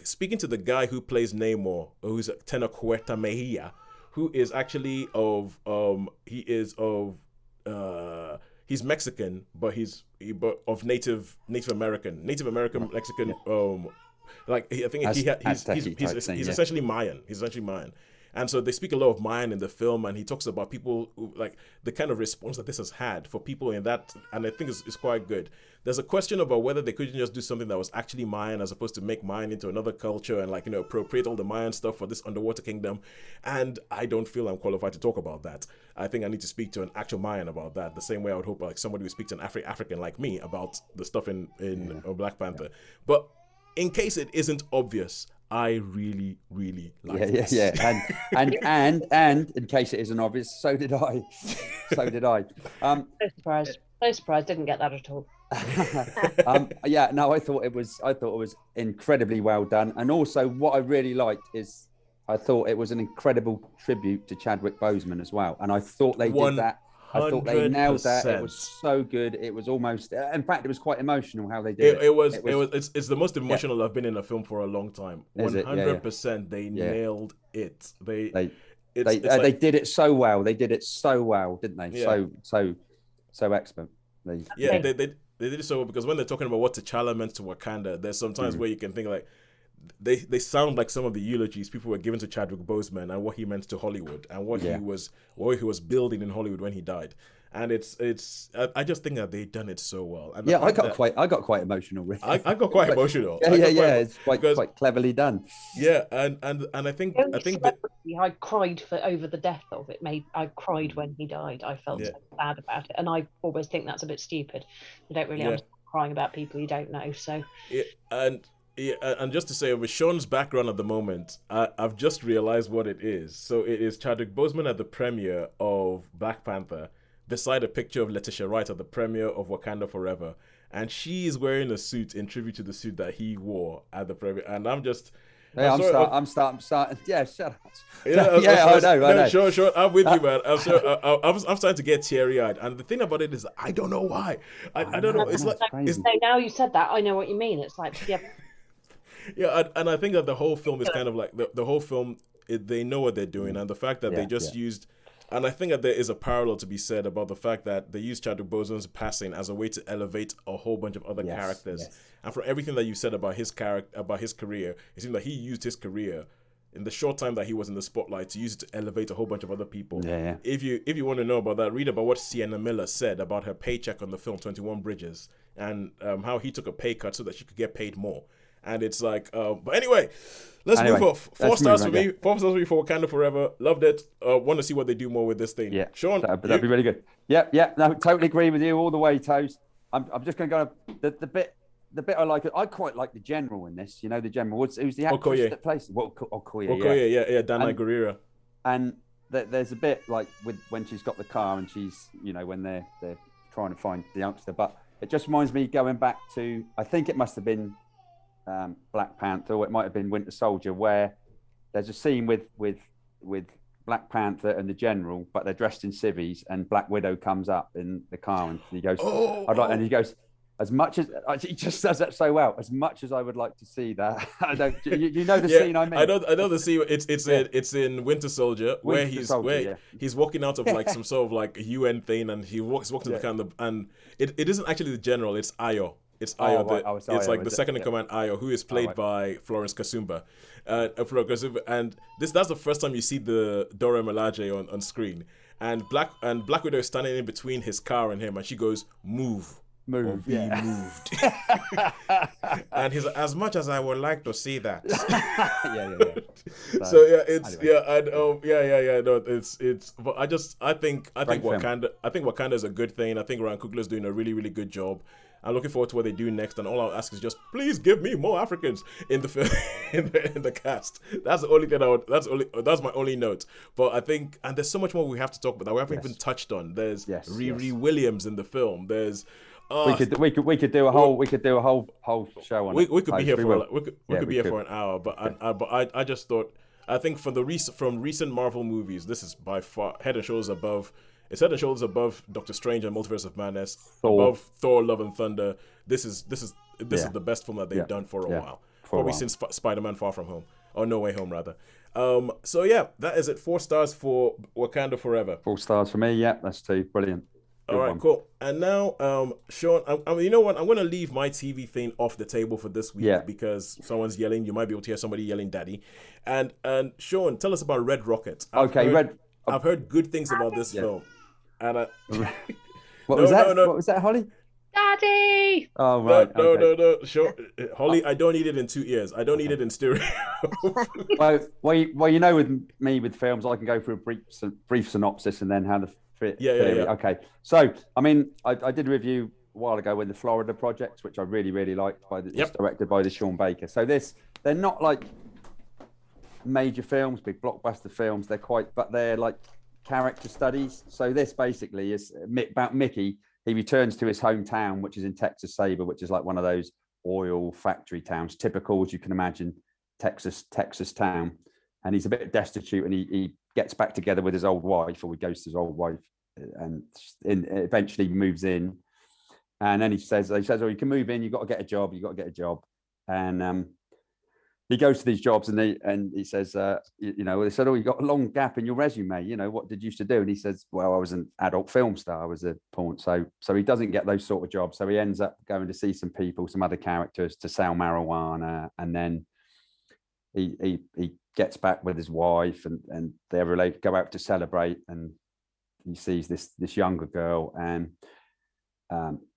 speaking to the guy who plays Namor, who's Tenochtitlan Mejia, who is actually he's Mexican, but of Native American, Mexican. Like I think he's essentially Mayan. He's essentially Mayan, and so they speak a lot of Mayan in the film, and he talks about people who, like, the kind of response that this has had for people in that, and I think it's quite good. There's a question about whether they couldn't just do something that was actually Mayan as opposed to make Mayan into another culture and, like, you know, appropriate all the Mayan stuff for this underwater kingdom. And I don't feel I'm qualified to talk about that. I think I need to speak to an actual Mayan about that, the same way I would hope, like, somebody would speak to an African like me about the stuff in Black Panther. Yeah. But in case it isn't obvious, I really, really like this. Yeah. And in case it isn't obvious, so did I. So surprised. Didn't get that at all. I thought it was incredibly well done, and also what I really liked is I thought it was an incredible tribute to Chadwick Boseman as well, and I thought they did that. I thought they nailed that. It was so good. It was almost, in fact, it was quite emotional how they did it. It's the most emotional I've been in a film for a long time. 100%. They nailed it. They did it so well. They did it so well, didn't they? Yeah. So excellent. They did it so well, because when they're talking about what T'Challa meant to Wakanda, there's sometimes where you can think, like, they sound like some of the eulogies people were giving to Chadwick Boseman and what he meant to Hollywood and what he was building in Hollywood when he died. And I just think that they've done it so well. And I got quite emotional. Really. I got quite emotional. It's quite cleverly done. Yeah, and I think that I cried over the death of it. I cried when he died. I felt so bad about it, and I always think that's a bit stupid. You don't really understand crying about people you don't know. So and just to say, with Shaun's background at the moment, I've just realized what it is. So it is Chadwick Boseman at the premiere of Black Panther, beside a picture of Letitia Wright at the premiere of Wakanda Forever, and she is wearing a suit in tribute to the suit that he wore at the premiere, and I'm starting. Yeah, shut up. I know. Sure. I'm with you, man. I'm starting to get teary-eyed, and the thing about it is, I don't know why. I don't know. It's like now you said that, I know what you mean. It's like and I think that the whole film is kind of like the whole film. They know what they're doing, and the fact that they just used. And I think that there is a parallel to be said about the fact that they used Chadwick Boseman's passing as a way to elevate a whole bunch of other characters. Yes. And for everything that you said about his career, it seemed like he used his career in the short time that he was in the spotlight to use it to elevate a whole bunch of other people. Yeah. If you want to know about that, read about what Sienna Miller said about her paycheck on the film 21 Bridges, and how he took a pay cut so that she could get paid more. And it's like, but anyway, let's move off. 4 stars for me. 4 stars for me for Wakanda Forever. Loved it. Want to see what they do more with this thing. Yeah, Shaun, that'd be really good. Yeah. No, totally agree with you all the way, Toes. I'm just going to go the bit I like. I quite like the general in this. You know, the general. Who's the actress that plays? Okoye. Yeah. Danai Gurira. And there's a bit like with when she's got the car and she's, you know, when they're trying to find the youngster. But it just reminds me going back to, I think it must have been Black Panther, or it might have been Winter Soldier, where there's a scene with Black Panther and the general, but they're dressed in civvies, and Black Widow comes up in the car, and he goes, and he goes, as much as he just does that so well. As much as I would like to see that, I don't. You know the scene I mean. I know the scene. It's in Winter Soldier where he's walking out of like some sort of like UN thing, and he walks into the kind of, and it isn't actually the general. It's Ayo. It's Ayo. It's like the second in command, Ayo, who is played by Florence Kasumba. And that's the first time you see the Dora Milaje on screen. And Black Widow is standing in between his car and him, and she goes, "Move." Or be moved. And he's like, as much as I would like to see that. But I think Wakanda is a good thing. I think Ryan Coogler's doing a really, really good job. I'm looking forward to what they do next, and all I'll ask is just please give me more Africans in the film, in the cast. That's the only thing that's my only note. But I think, and there's so much more we have to talk about that we haven't even touched on. There's Riri Williams in the film. There's we could do a whole show on it. We could be here for an hour. But I just thought, I think from recent Marvel movies, this is by far head and shoulders above. It's head and shoulders above Doctor Strange and Multiverse of Madness, above Thor: Love and Thunder. This is the best film that they've done for a while. Probably since Spider-Man: Far From Home, or No Way Home rather. So yeah, that is it. 4 stars for Wakanda Forever. 4 stars for me. Yeah, that's 2. Brilliant. All right, cool. And now, Sean, you know what? I'm going to leave my TV thing off the table for this week because someone's yelling. You might be able to hear somebody yelling "Daddy." And Sean, tell us about Red Rocket. I've heard good things about this film. And what was that? What was that, Holly? Daddy! Oh, right. No. Sure. Holly, I don't need it in 2 ears. I don't need it in stereo. well, you know, with me with films, I can go through a brief synopsis and then have the theory. Yeah. Okay. So, I mean, I did a review a while ago with the Florida Project, which I really, really liked. It's directed by the Sean Baker. So they're not like major films, big blockbuster films. But they're like character studies. So this basically is about Mickey. He returns to his hometown, which is in Texas Sabre, which is like one of those oil factory towns, typical as you can imagine, Texas town. And he's a bit destitute, and he gets back together with his old wife, or he goes to his old wife, and eventually moves in. And then he says, "Oh, you can move in. You've got to get a job. And he goes to these jobs, and he says, they said, "Oh, you got a long gap in your resume. You know, what did you used to do?" And he says, "Well, I was an adult film star. I was a porn." So he doesn't get those sort of jobs. So he ends up going to see some other characters to sell marijuana, and then he gets back with his wife, and they go out to celebrate, and he sees this younger girl, and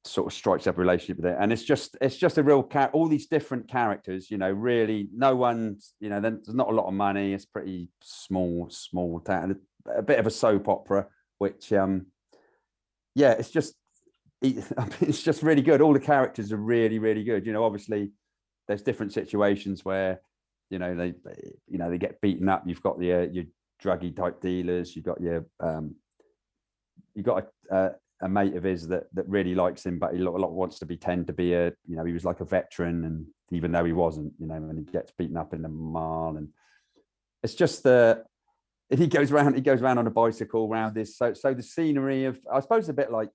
sort of strikes up a relationship with it. And it's just a real all these different characters, really no one's, there's not a lot of money. It's pretty small town, a bit of a soap opera, which it's just really good. All the characters are really, really good. Obviously there's different situations where they get beaten up. You've got your druggy type dealers, you've got a mate of his that really likes him, but he wants to pretend to be he was like a veteran, and even though he wasn't, and he gets beaten up in the mall, and it's just he goes around on a bicycle around this. So the scenery of, I suppose, a bit like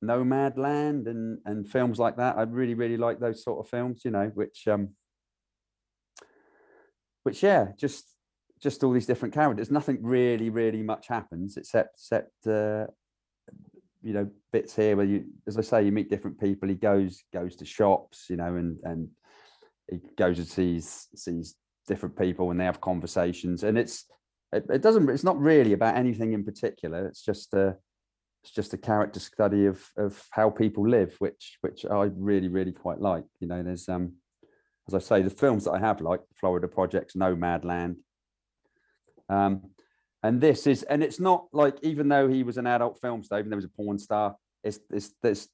Nomad Land and films like that. I really, really like those sort of films, which just all these different characters. Nothing really, really much happens except bits here where you, as I say, you meet different people. He goes to shops, and he goes and sees different people, and they have conversations. And it's not really about anything in particular. It's just a character study of how people live, which I really, really quite like. There's as I say, the films that I have liked, Florida Project, Nomadland. And it's not like, even though he was an adult film star, even though he was a porn star, there's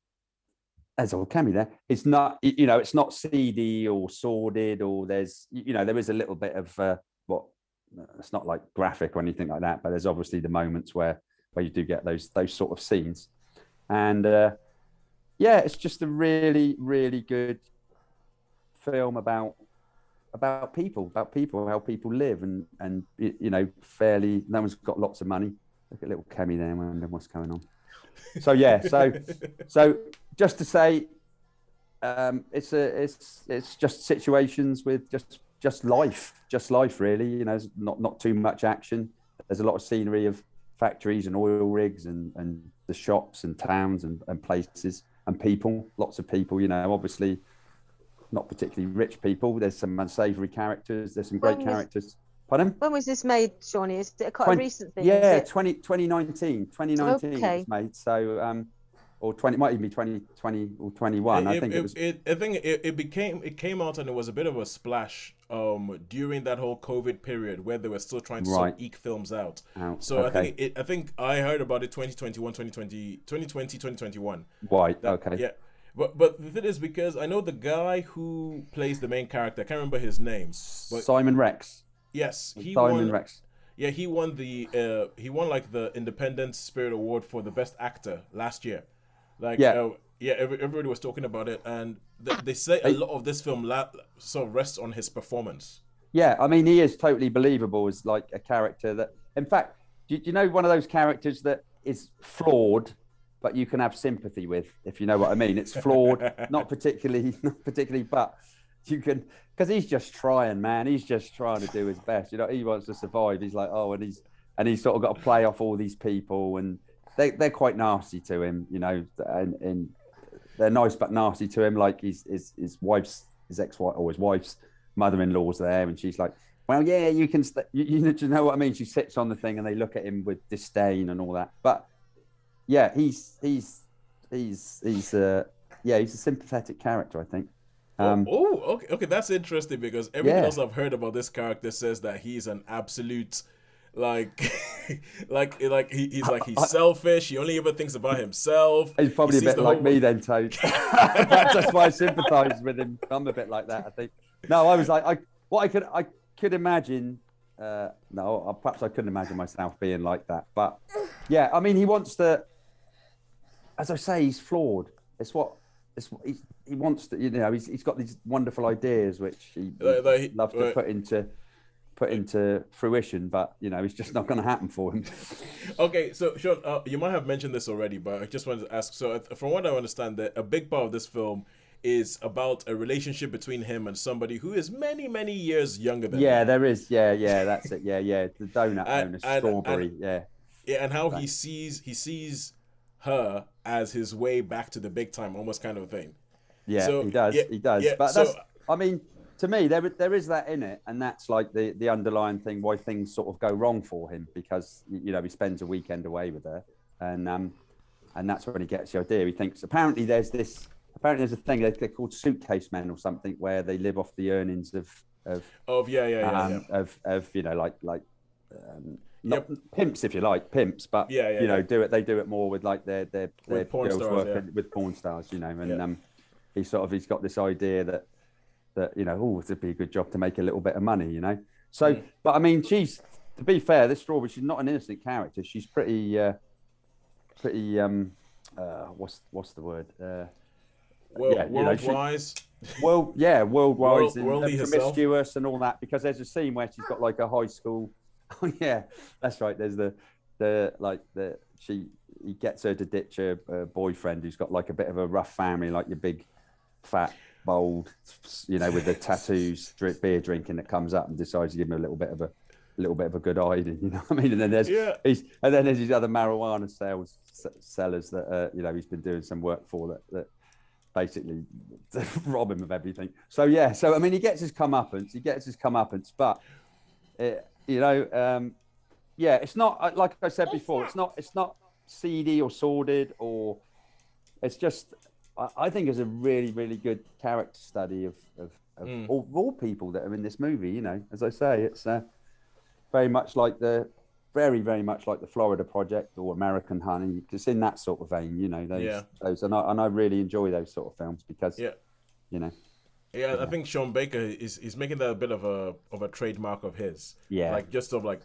as all can be there. It's not, it's not seedy or sordid, or there's, there is a little bit of it's not like graphic or anything like that, but there's obviously the moments where you do get those sort of scenes. And it's just a really, really good film about people, how people live, and you know, fairly. No one's got lots of money. Look at little Kemi there, wondering what's going on. So yeah, so just to say, it's just situations with just life really. You know, not too much action. There's a lot of scenery of factories and oil rigs and the shops and towns and places and people, lots of people. You know, obviously not particularly rich people. There's some unsavory characters. There's some great characters. Pardon? When was this made, Shawnee? Is it quite a recent thing? Yeah, 2019. 2019 Okay. it was made. So, or 20, might even be 2020 or 21. I think it came out and it was a bit of a splash during that whole COVID period where they were still trying to sort of eke films out. So okay. I think I heard about it 2020, 2021. Right. Okay. Yeah. But the thing is, because I know the guy who plays the main character, I can't remember his name. But Simon Rex. Yes, Simon Rex. Yeah, he won like the Independent Spirit Award for the best actor last year. Like everybody was talking about it, and they say a lot of this film sort of rests on his performance. Yeah, I mean, he is totally believable as like a character that, in fact, do you know one of those characters that is flawed, but you can have sympathy with, if you know what I mean? It's flawed, not particularly, but you can, because he's just trying, man. He's just trying to do his best. You know, he wants to survive. He's like, and he's sort of got to play off all these people, and they're quite nasty to him, you know, and they're nice but nasty to him. Like his wife's, his ex-wife or his wife's mother-in-law's there, and she's like, well, yeah, you can, you know what I mean? She sits on the thing, and they look at him with disdain and all that. But yeah, he's a sympathetic character, I think. Okay, that's interesting, because everything else I've heard about this character says that he's an absolute he's selfish. He only ever thinks about himself. He's probably a bit like me then, Toad. That's why I sympathise with him. I'm a bit like that, I think. No, I was like, I could imagine. No, perhaps I couldn't imagine myself being like that. But yeah, I mean, he wants to. As I say, he's flawed. He wants to. You know, he's got these wonderful ideas which he loves to put into fruition, but you know, it's just not going to happen for him. Okay, so Shaun, you might have mentioned this already, but I just wanted to ask. So, from what I understand, that a big part of this film is about a relationship between him and somebody who is many, many years younger than him. Yeah, there is. Yeah, that's it. Yeah, the donut owner, Strawberry. And how he sees her as his way back to the big time, almost kind of thing. Yeah, so, he does. Yeah, but that's, I mean, to me, there is that in it, and that's like the underlying thing why things sort of go wrong for him, because you know, he spends a weekend away with her, and that's when he gets the idea. He thinks apparently there's a thing they're called suitcase men or something, where they live off the earnings of you know, like not pimps, if you like, pimps, but you know, they do it more with like their porn girls stars, working with porn stars, you know, and he's got this idea that you know, it'd be a good job to make a little bit of money, you know. So, but I mean, to be fair, this Strawberry, she's not an innocent character. She's pretty what's the word? World-wise. World-wise and promiscuous herself. And all that, because there's a scene where she's got like a high school. Oh yeah, that's right. There's he gets her to ditch her boyfriend who's got like a bit of a rough family, like your big, fat, bold, you know, with the tattoos, beer drinking, that comes up and decides to give him a little bit of a good hiding, you know what I mean? And then there's these other marijuana sellers that you know, he's been doing some work for that basically rob him of everything. So I mean, he gets his comeuppance, but you know, it's not, like I said before, it's not seedy or sordid, or it's just, I think it's a really, really good character study of all people that are in this movie. You know, as I say, it's very much like the Florida Project or American Honey. It's in that sort of vein, you know. Those, and I really enjoy those sort of films because, you know. Yeah, I think Sean Baker is making that a bit of a trademark of his. Yeah, like just of like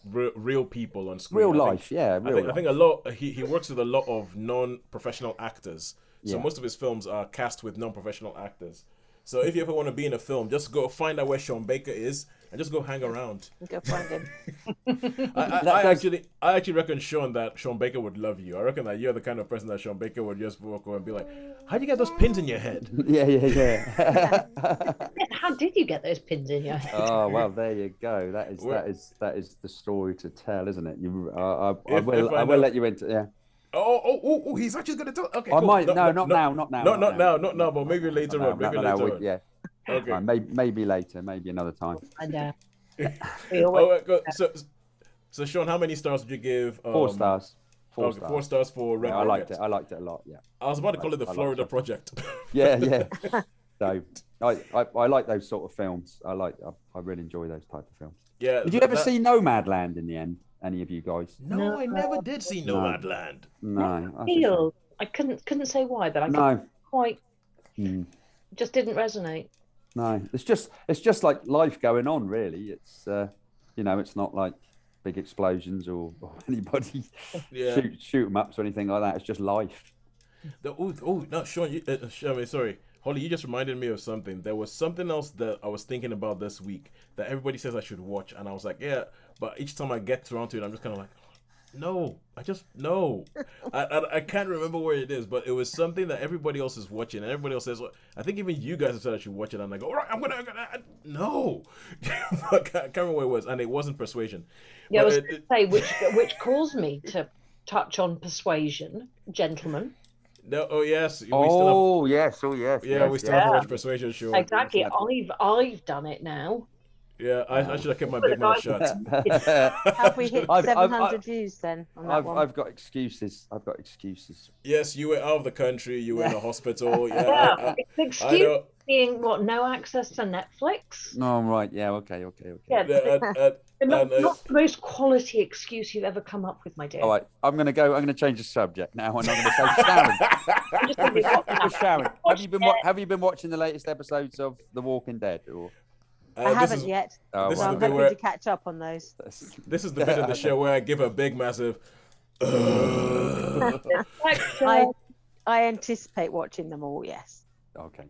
real people on screen. Real life. I think a lot. He works with a lot of non-professional actors. So most of his films are cast with non-professional actors. So if you ever want to be in a film, just go find out where Sean Baker is and just go hang around. Go find him. I actually reckon Sean Baker would love you. I reckon that you're the kind of person that Sean Baker would just walk over and be like, "How'd you get those pins in your head?" Yeah. How did you get those pins in your head? Oh well, there you go. That is the story to tell, isn't it? I will let you into. Yeah. Oh, he's actually going to tell. Okay, I cool. might. Not now. Not now, but maybe later on. Maybe later on. Yeah. Okay. Maybe later. Maybe another time. I know. So Sean, how many stars would you give? 4 stars. 4 stars. 4 stars for Red. Yeah, I liked it. I liked it a lot. Yeah. I was about to call it the Florida Project. Yeah. So I like those sort of films. I really enjoy those type of films. Yeah. Did you ever see Nomadland in the end? Any of you guys? No, I never did see Nomadland. No. I couldn't say why, but I couldn't quite. Just didn't resonate. No, it's just like life going on, really. It's it's not like big explosions or anybody shoot 'em ups or anything like that. It's just life. No, Sean, sorry. Holly, you just reminded me of something. There was something else that I was thinking about this week that everybody says I should watch, and I was like, yeah, but each time I get around to it, I'm just kind of like, no. I can't remember where it is, but it was something that everybody else is watching, and everybody else says, I think even you guys have said I should watch it, and I go, all right, I'm gonna no. I can't remember where it was, and it wasn't Persuasion. Yeah, I was going to say, which caused me to touch on Persuasion, gentlemen. No, yes. Yes. Yeah, we still have to watch Persuasion, sure. Exactly. I've done it now. Yeah, I should have kept my big mouth shut. Have we hit 700 views then on that one? I've got excuses. Yes, you were out of the country. You were in a hospital. Yeah, excuse being no access to Netflix. No, right. Yeah. Okay. Yeah, not the most quality excuse you've ever come up with, my dear. All right, I'm going to change the subject now, and I'm going to say Sharon. Sharon, have you been watching the latest episodes of The Walking Dead? Or? I haven't yet. I'm hoping to catch up on those. This is the bit of the show where I give a big, massive. I anticipate watching them all. Yes. Okay.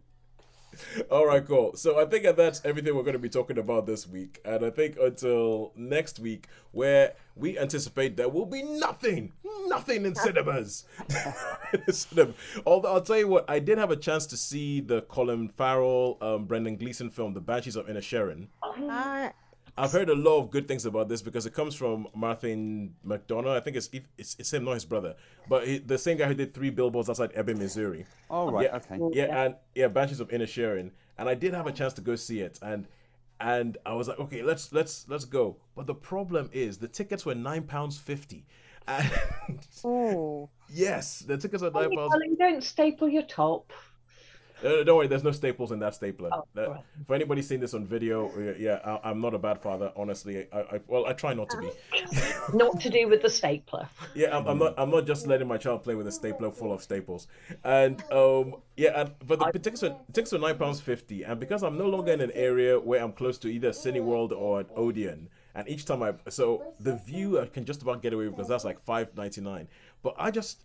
All right, cool. So I think that's everything we're going to be talking about this week. And I think until next week, where we anticipate there will be nothing in cinemas. Although I'll tell you what, I did have a chance to see the Colin Farrell, Brendan Gleeson film, The Banshees of Inisherin. I've heard a lot of good things about this because it comes from Martin McDonough. I think it's him, not his brother, but the same guy who did 3 Billboards Outside Ebbing, Missouri. Oh right, okay. Yeah, and Banshees of Inisherin, and I did have a chance to go see it, and I was like, okay, let's go. But the problem is the tickets were £9.50. Oh. Yes, the tickets are £9. Darling, don't staple your top. Don't worry, there's no staples in that stapler. Right. For anybody seeing this on video, I'm not a bad father, honestly. I try not to be. Not to do with the stapler. Yeah, I'm not just letting my child play with a stapler full of staples. And but the tickets are £9.50, and because I'm no longer in an area where I'm close to either Cineworld or an Odeon, and each time so the view I can just about get away with because that's like $5.99. But I was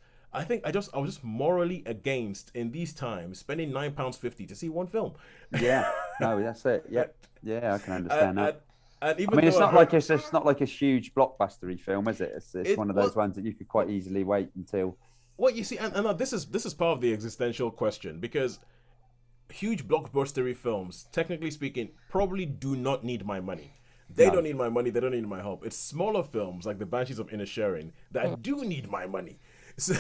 just morally against in these times spending £9.50 to see one film. Yeah, no, that's it. Yep, yeah, I can understand that. And even it's not like a huge blockbustery film, is it? It's one of those ones that you could quite easily wait until. Well, you see, and this is part of the existential question, because huge blockbustery films, technically speaking, probably do not need my money. They don't need my money. They don't need my help. It's smaller films like The Banshees of Inisherin that do need my money. So,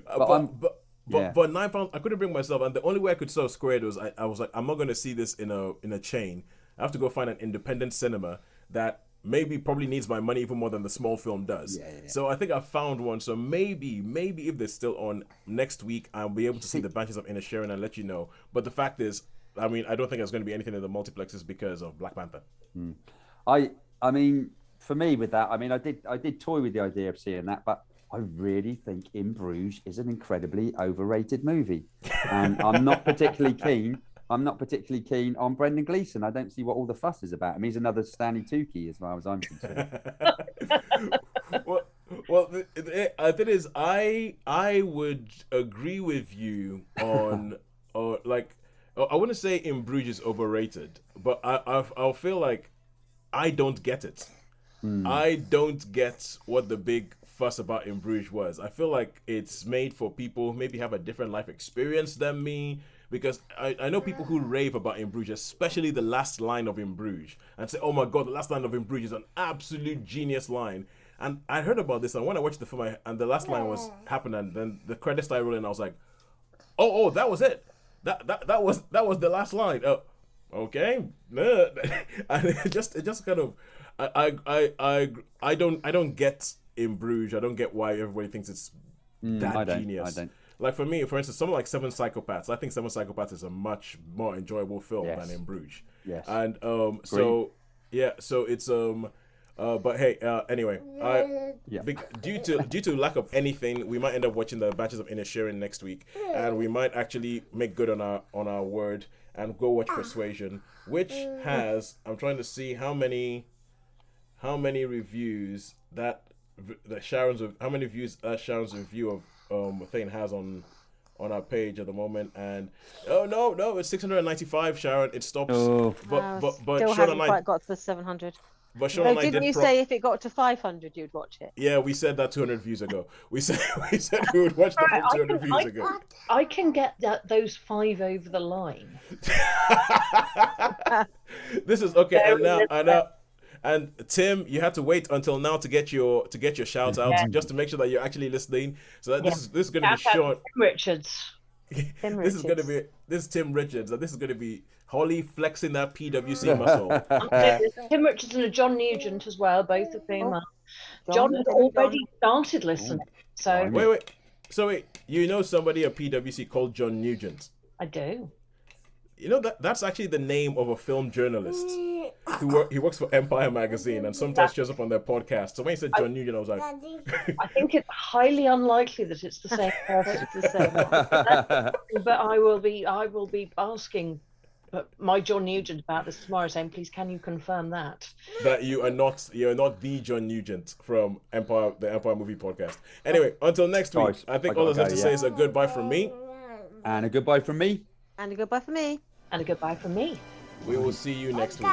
but £9, I couldn't bring myself, and the only way I could square it was I was like, I'm not going to see this in a chain. I have to go find an independent cinema that probably needs my money even more than the small film does. Yeah. So I think I found one. So maybe if they're still on next week, I'll be able to see The Banshees of Inisherin and let you know. But the fact is, I don't think there's going to be anything in the multiplexes because of Black Panther. I mean, for me with that, I did toy with the idea of seeing that, but I really think In Bruges is an incredibly overrated movie, and I'm not particularly keen on Brendan Gleeson. I don't see what all the fuss is about. He's another Stanley Tucci as far as I'm concerned. Well, the thing is, I would agree with you on, I wouldn't say In Bruges is overrated, but I feel like I don't get it. I don't get what the big fuss about In Bruges was. I feel like it's made for people who maybe have a different life experience than me, because I know people who rave about In Bruges, especially the last line of In Bruges, and say, oh my god, the last line of In Bruges is an absolute genius line. And I heard about this, and when I watched the film, and the last line was happened, and then the credits started rolling, I was like, oh, that was it. That was the last line. Okay. And it just kind of, I don't get In Bruges. I don't get why everybody thinks it's that genius. I don't. Like for me, for instance, something like Seven Psychopaths. I think Seven Psychopaths is a much more enjoyable film than In Bruges. Yes. And so it's but hey, anyway, due to lack of anything, we might end up watching the Batches of Inisherin next week, and we might actually make good on our word and go watch Persuasion, which has, I'm trying to see how many reviews that Sharon's review of thing has on our page at the moment, and no, it's 695. Sharon, it stops. But still Sharon haven't quite got to the 700. But Sharon and I didn't you say if it got to 500 you'd watch it? Yeah, we said that 200 views ago. We said we would watch the film 200 views ago. I can get those 5 over the line. This is okay, and Tim, you had to wait until now to get your shout out, just to make sure that you're actually listening. So that this is going to be Sean Tim Richards. This is Tim Richards, and this is going to be Holly flexing that PwC muscle. Tim Richards and John Nugent as well, both of whom. John had already started listening. So wait. So you know somebody at PwC called John Nugent? I do. You know that's actually the name of a film journalist he works for Empire magazine and sometimes shows up on their podcast. So when he said John Nugent, I was like, I think it's highly unlikely that it's the same person. But I will be asking my John Nugent about this tomorrow, saying, please, can you confirm that you're not the John Nugent from the Empire Movie Podcast. Anyway, until next week, I think all there's left to say is a goodbye from me, and a goodbye from me, and a goodbye from me, and a goodbye from me. We will see you next week.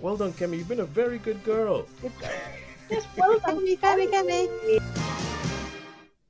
Well done, Kemi. You've been a very good girl. Yes, well done, Kemi.